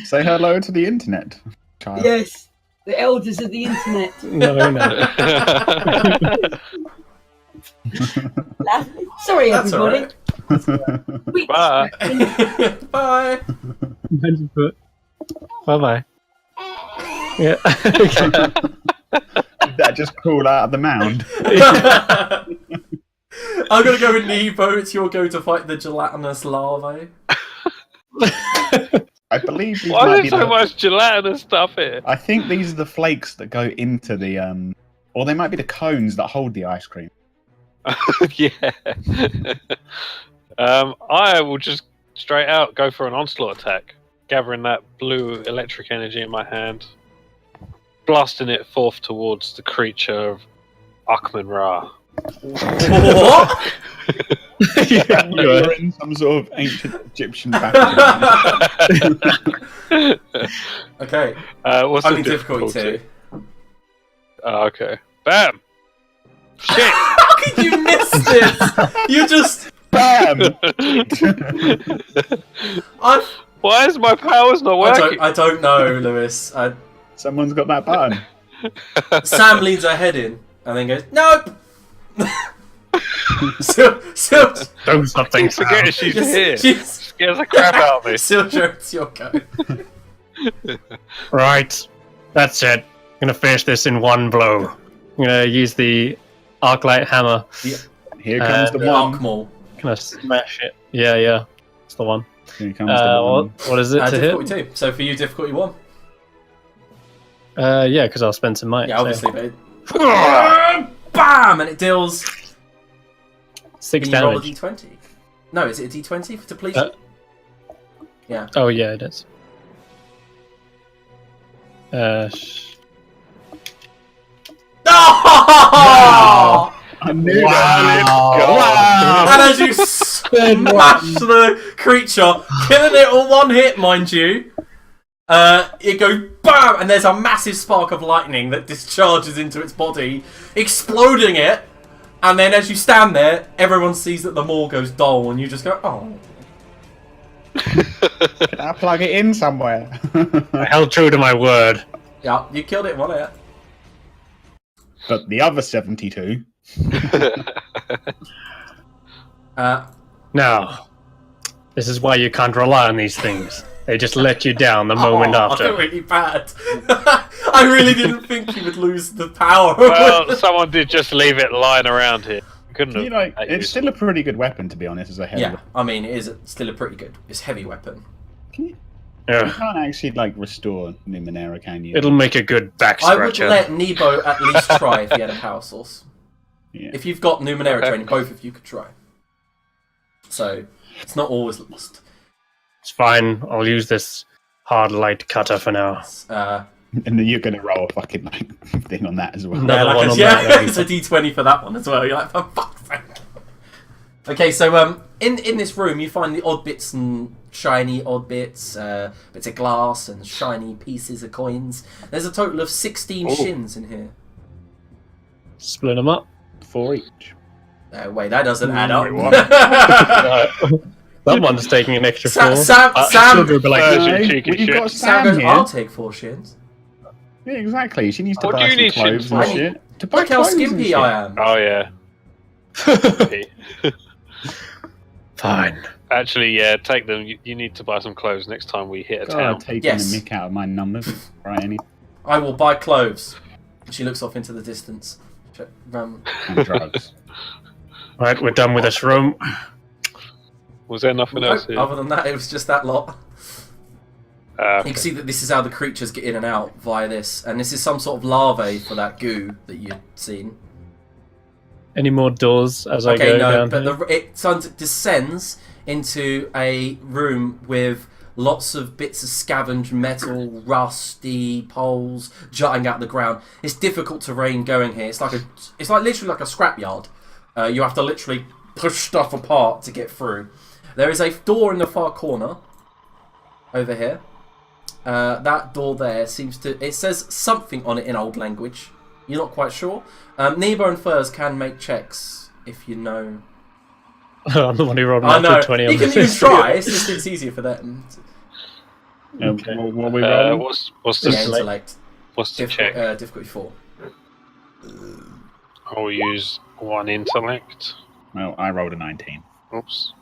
Say hello to the internet, child. Yes, the elders of the internet. No. Sorry, That's all everybody. right. Bye. Bye. Bye bye. Yeah. Did that just crawl out of the mound? I'm gonna go with Nebo. It's your go to fight the gelatinous larvae. I believe these Why might is be there so the, much gelatinous stuff here? I think these are the flakes that go into the or they might be the cones that hold the ice cream. Yeah. I will just straight out go for an onslaught attack, gathering that blue electric energy in my hand, blasting it forth towards the creature of Akman Ra. What? You're in some sort of ancient Egyptian battle. Okay. What's I'm the in difficulty 2. Okay. Bam! Shit! How could you miss this? You just. Bam! Why is my powers not working? I don't know, Lewis. Someone's got that button. Sam leads her head in and then goes, nope! Still, Do something. Forget she's here. She's, Scares the crap out of me. Silver, it's your go. Right. That's it. I'm gonna finish this in one blow. I'm gonna use the arclight hammer. Here comes the The one. Arc Maul. Gonna smash it. Yeah. It's the one. Here comes the one. What is it to hit? Difficulty 2. So for you, difficulty 1. Yeah, because I'll spend some might. Yeah, so- obviously, but. Bam! And it deals. 6 Can you roll a damage. d20? No, is it a d20 for depletion? Yeah. Oh yeah, it is. Oh! I knew Wow. And as you smash the creature, killing it all one hit, mind you, it goes BAM! And there's a massive spark of lightning that discharges into its body, exploding it. And then as you stand there, everyone sees that the maul goes dull, and you just go, oh. Can I plug it in somewhere? I held true to my word. Yeah, you killed it in one hit. But the other 72. Now, this is why you can't rely on these things. They just let you down the moment I after. feel really bad. I really didn't think you would lose the power. Well, someone did just leave it lying around here. Couldn't have. You know, it's still a pretty good weapon, to be honest, as a heavy Yeah, weapon. I mean, it is still a pretty good. It's heavy weapon. You Yeah. can't actually, like, restore Numenera, can you? It'll make a good back I would scratcher. let Nebo at least try if he had a power source. Yeah. If you've got Numenera Okay. training, both of you could try. So, it's not always lost. It's fine. I'll use this hard light cutter for now. And then you're going to roll a fucking like, thing on that as well. No. Another one on yeah, that, it's a d20 for that one as well. You're like, for fuck's sake. Okay, so in this room you find the odd bits and shiny odd bits, bits of glass and shiny pieces of coins. There's a total of 16 shins in here. Split them up. 4 each. Wait, that doesn't add up. Someone's taking an extra Sam, 4. Sam, She'll go be like, Virgin cheeky well, you've shit. got Sam Sam goes, here. I'll take 4 shins. Yeah, exactly. She needs to What do buy you some need clothes shins and for? shit. To buy Look how clothes and skimpy shit. I am. Oh yeah. fine. Actually, yeah. Take them. You need to buy some clothes next time we hit a God, town. taking Yes. the mick out of my numbers. Right, any I will buy clothes. She looks off into the distance. and drugs. Right, we're done with this room. Was there nothing else here? Other than that, it was just that lot. You Okay. can see that this is how the creatures get in and out via this, and this is some sort of larvae for that goo that you'd seen. Any more doors as I Okay, go no, down but here? it descends into a room with lots of bits of scavenged metal, rusty poles jutting out the ground. It's difficult terrain going here. It's like literally like a scrapyard. You have to literally push stuff apart to get through. There is a door in the far corner over here. That door there it says something on it in old language. You're not quite sure. Nebo and Furs can make checks if you know. I'm the one who rolled I know. 20 You on can this. even try. It's easier for them. Okay. What are we rolling? What's Yeah, the intellect. check? Difficulty 4. I'll use 1 intellect. Well, I rolled a 19. Oops.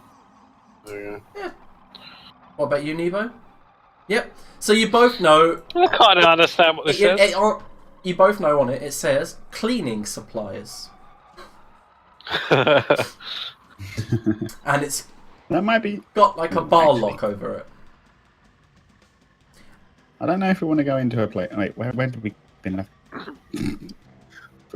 There you go. What about you, Nebo? Yep. So you both know. I can't understand what this says. You both know on it. It says cleaning supplies, and it's That might be. got like a bar Actually. lock over it. I don't know if we want to go into a place. Wait, where did we been left?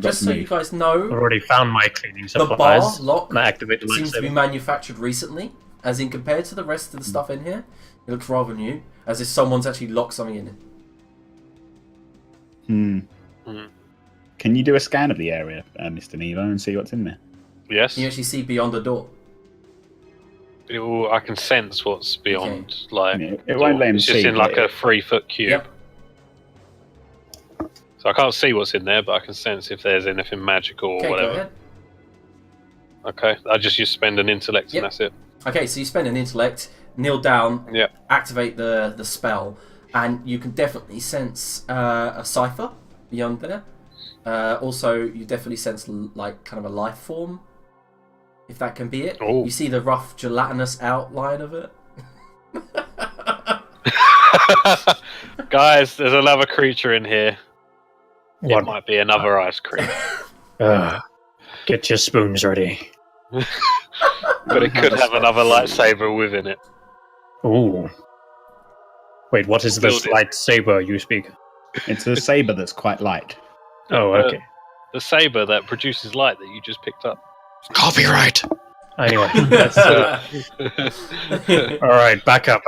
Just so you guys I've know, already found my cleaning the bar supplies. lock And I activate the seems to be lightsaber. manufactured recently, as in compared to the rest of the stuff in here. It looks rather new, as if someone's actually locked something in it. Can you do a scan of the area, Mr. Nevo, and see what's in there? Yes. You actually see beyond the door. I can sense what's beyond. Like Yeah, it won't let him it's just see, in like but a 3-foot cube. Yep. So I can't see what's in there, but I can sense if there's anything magical or Okay, go whatever. ahead. Okay, I just spend an intellect Yep. and that's it. Okay, so you spend an intellect, kneel down, Yeah. activate the spell, and you can definitely sense a cipher beyond there. Also, you definitely sense like kind of a life form, if that can be it. Ooh. You see the rough gelatinous outline of it. Guys, there's another creature in here. What? It might be another ice cream. Get your spoons ready. But it could have another lightsaber within it. Ooh. Wait, what is this Build it. lightsaber you speak? it's a saber that's quite light. Oh, okay. The saber that produces light that you just picked up. Copyright. Anyway, let's, all right, back up.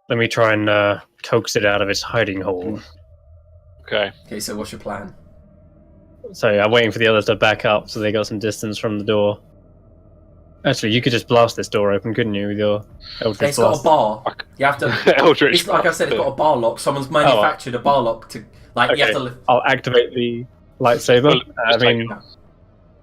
Let me try and coax it out of its hiding hole. Okay. Okay, so what's your plan? So I'm waiting for the others to back up so they got some distance from the door. Actually, you could just blast this door open, couldn't you, with your Eldritch It's got a Blast? bar. You have to. Eldritch. It's like I said, it's got a bar lock. Someone's manufactured a bar lock to like. You have Okay. to I'll activate the lightsaber. Well, I just mean,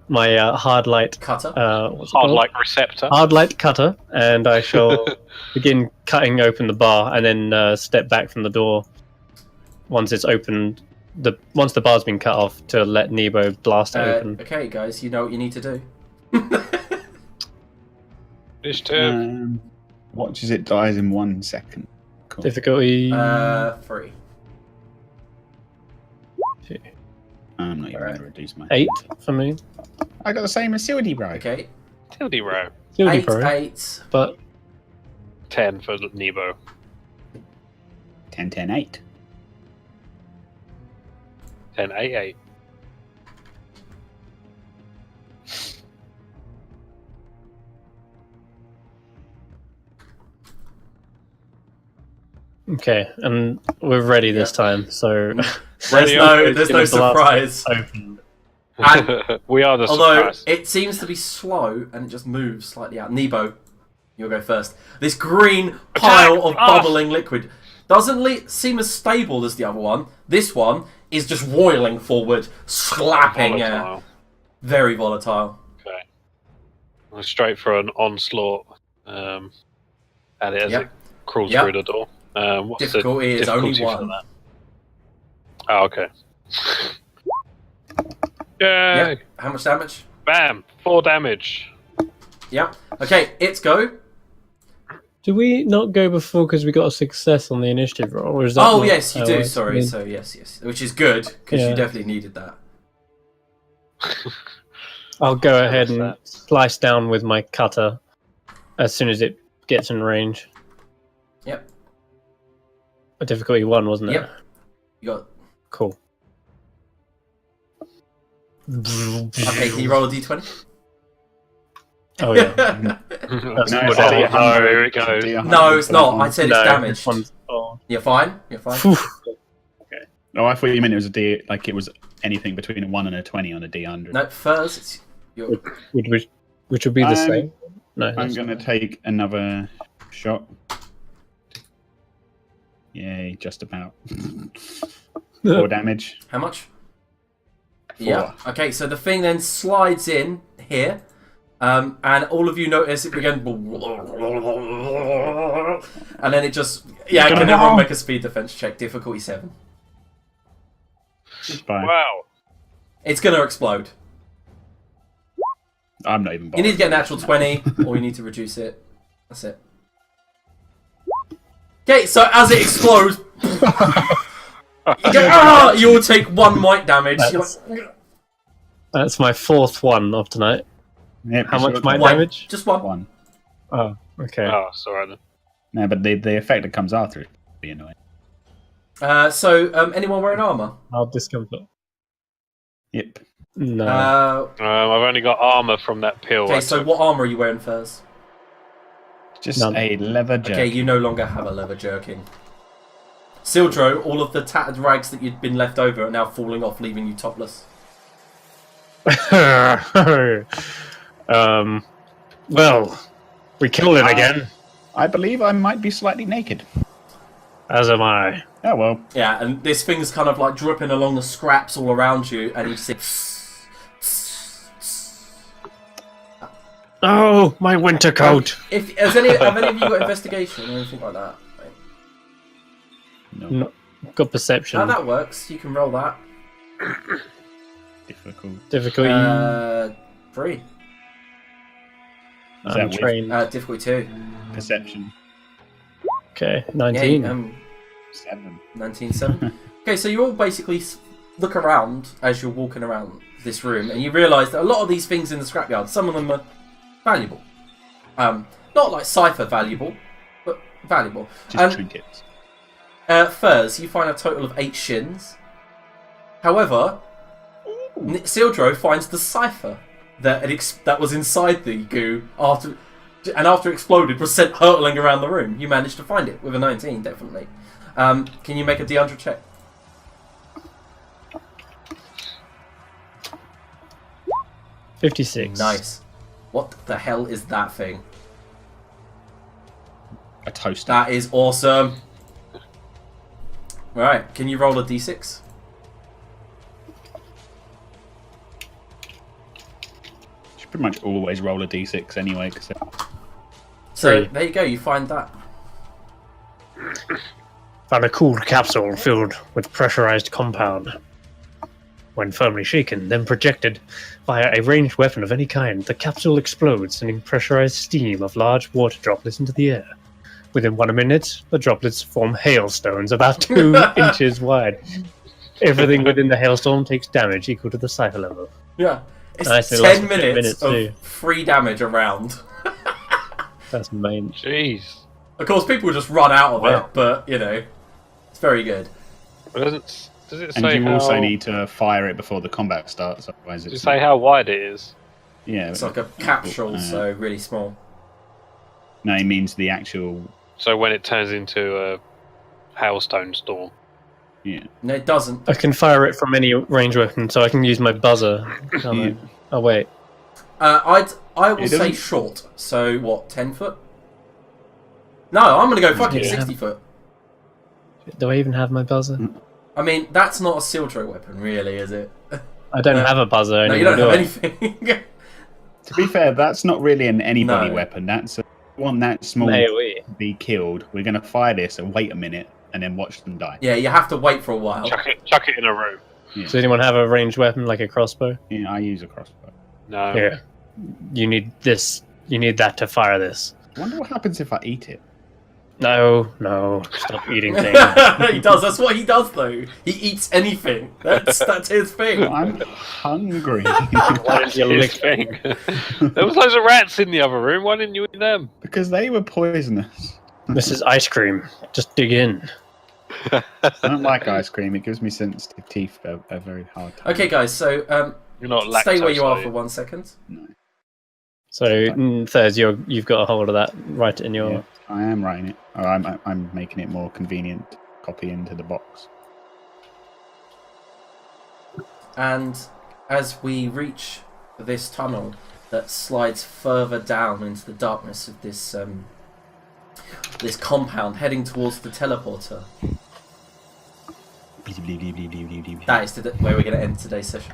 my hard light. cutter. What's it Hard called? like receptor. Hard light cutter, and I shall begin cutting open the bar, and then step back from the door once it's opened. Once the bar's been cut off, to let Nebo blast it open. Okay, guys, you know what you need to do. Initiative. Watches it dies in 1 second. Cool. Difficulty. 3. I'm not even going to reduce my. 8 for me. I got the same as Sildy, bro. Okay. Tildy row. Still 8, pro, 8. but 10 for Nebo. 10, 10, 8. 10, 8, 8. okay, and we're ready this time. So There's no surprise. open. And We are the although surprise. it seems to be slow and it just moves slightly out. Nebo, you'll go first. This green pile of bubbling liquid doesn't seem as stable as the other one. This one is just roiling forward, slapping air. Volatile. Very volatile. Okay. I'm straight for an onslaught at it as Yep. it crawls Yep. through the door. What's Difficulty the is only difficulty for 1. that? Oh, okay. Yay! Yep. How much damage? Bam! 4 damage. Yep. Okay, it's go. Do we not go before because we got a success on the initiative roll? Or is that Oh, not yes, you how do. I- Sorry. So, yes. Which is good, because Yeah. you definitely needed that. I'll go ahead What's and that? slice down with my cutter as soon as it gets in range. Yep. A difficulty 1, wasn't it? Yep. You got... Cool. Okay, can you roll a d20? Oh yeah. That's No, what it's it is. a Oh, D100. here it goes. D100 No, it's for not. that I one. said it's No, damaged. this one's- oh. You're fine. You're fine. Phew. Oh, I thought you meant it was a D, like it was anything between a 1 and a 20 on a D100. No, first, it's your... Which would be the same. No, I'm that's going to not. take another shot. Yay, just about. 4 damage. How much? Yeah. Okay, so the thing then slides in here, and all of you notice it begin, and then it just Can everyone make a speed defense check? Difficulty 7. Fine. Wow. It's gonna explode. I'm not even. You need to get a natural 20, or you need to reduce it. That's it. Okay, so as it explodes, you all take 1 might damage. That's my 4th one of tonight. Yep, How much might One. damage? Just 1. 1. Oh, okay. Oh, sorry then. No, but the effect that comes after it would be annoying. Anyone wearing armor? I'll discomfort. Yep. No. I've only got armor from that pill. Okay, so what armor are you wearing first? Just None. a leather jerkin. Okay, you no longer have a leather jerkin. Sildro, all of the tattered rags that you'd been left over are now falling off, leaving you topless. Well, we killed it again. I believe I might be slightly naked. As am I. Oh well. Yeah, and this thing's kind of like dripping along the scraps all around you, and you see. Oh, my winter coat. Have any of you got investigation or anything like that? No, got perception. How that works? You can roll that. Difficult. Difficulty. 3. Is I'm that with trained. Difficulty 2. perception? Okay, 19. Yeah, 7. 19.7. Okay, so you all basically look around as you're walking around this room, and you realise that a lot of these things in the scrapyard, some of them are valuable. Not like cipher valuable, but valuable. Just trinkets. Furs, you find a total of 8 shins. However, Sildro finds the cipher that was inside the goo after it exploded was sent hurtling around the room. You managed to find it with a 19, definitely. Can you make a D100 check? 56. Nice. What the hell is that thing? A toaster. That is awesome. Right, can you roll a D6? Should pretty much always roll a d6 anyway. Cause So, 3. there you go, you find that. Found a cooled capsule filled with pressurized compound. When firmly shaken, then projected via a ranged weapon of any kind, the capsule explodes, sending pressurized steam of large water droplets into the air. Within 1 minute, the droplets form hailstones about 2 inches wide. Everything within the hailstorm takes damage equal to the cipher level. Yeah. It's Nice, it 10 lasted 10 minutes minutes of too. free damage around. That's main. Jeez. Of course, people just run out of Wow. it, but, it's very good. Does it and say you how, also need to fire it before the combat starts, otherwise does it it's say how wide it is? yeah. It's like a capsule, so really small. No, it means the actual. So when it turns into a hailstone storm. Yeah. No, it doesn't. I can fire it from any range weapon, so I can use my buzzer. Can't I? Yeah. Oh wait. I will It say doesn't- short. So, what, 10 foot? No, I'm going to go fucking Yeah. 60 foot. Do I even have my buzzer? I mean, that's not a Sildro weapon, really, is it? I don't have a buzzer No, anymore. you don't have do I? anything. To be fair, that's not really an anybody No. weapon. That's one that small AoE. to be killed. We're gonna fire this and wait a minute and then watch them die. Yeah, you have to wait for a while. Chuck it in a room. Does anyone have a ranged weapon like a crossbow? Yeah, I use a crossbow. No. Here. You need this. You need that to fire this. I wonder what happens if I eat it. No. Stop eating things. He does. That's what he does, though. He eats anything. That's his thing. I'm hungry Why didn't you His lick? thing. There was loads of rats in the other room. Why didn't you eat them? because they were poisonous. This is ice cream. Just dig in. I don't like ice cream. It gives me sensitive teeth a very hard time. Okay, guys, so You're not lactose. stay where you are you? for 1 second. So, Thurs, you've got a hold of that. Write it in your. Yeah, I am writing it. Or I'm making it more convenient to copy into the box. And as we reach this tunnel that slides further down into the darkness of this this compound, heading towards the teleporter, that is where we're going to end today's session.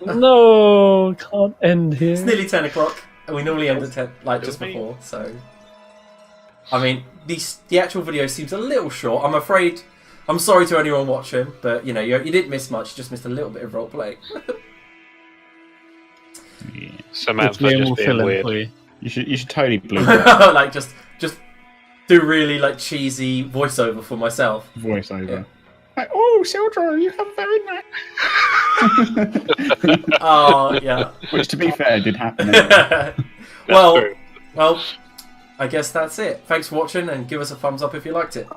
No, can't end here. It's nearly 10 o'clock, and we normally end at 10, like just Me. before. So, I mean, the actual video seems a little short. I'm afraid. I'm sorry to anyone watching, but you know, you didn't miss much. You just missed a little bit of role play. Yeah. Samantha just being weird. You should totally blue that Like just do really like cheesy voiceover for myself. voiceover. Yeah. Like, oh, Sildra, you have very nice. Oh yeah. Which, to be fair, did happen. Anyway. well, true. well, I guess that's it. Thanks for watching, and give us a thumbs up if you liked it.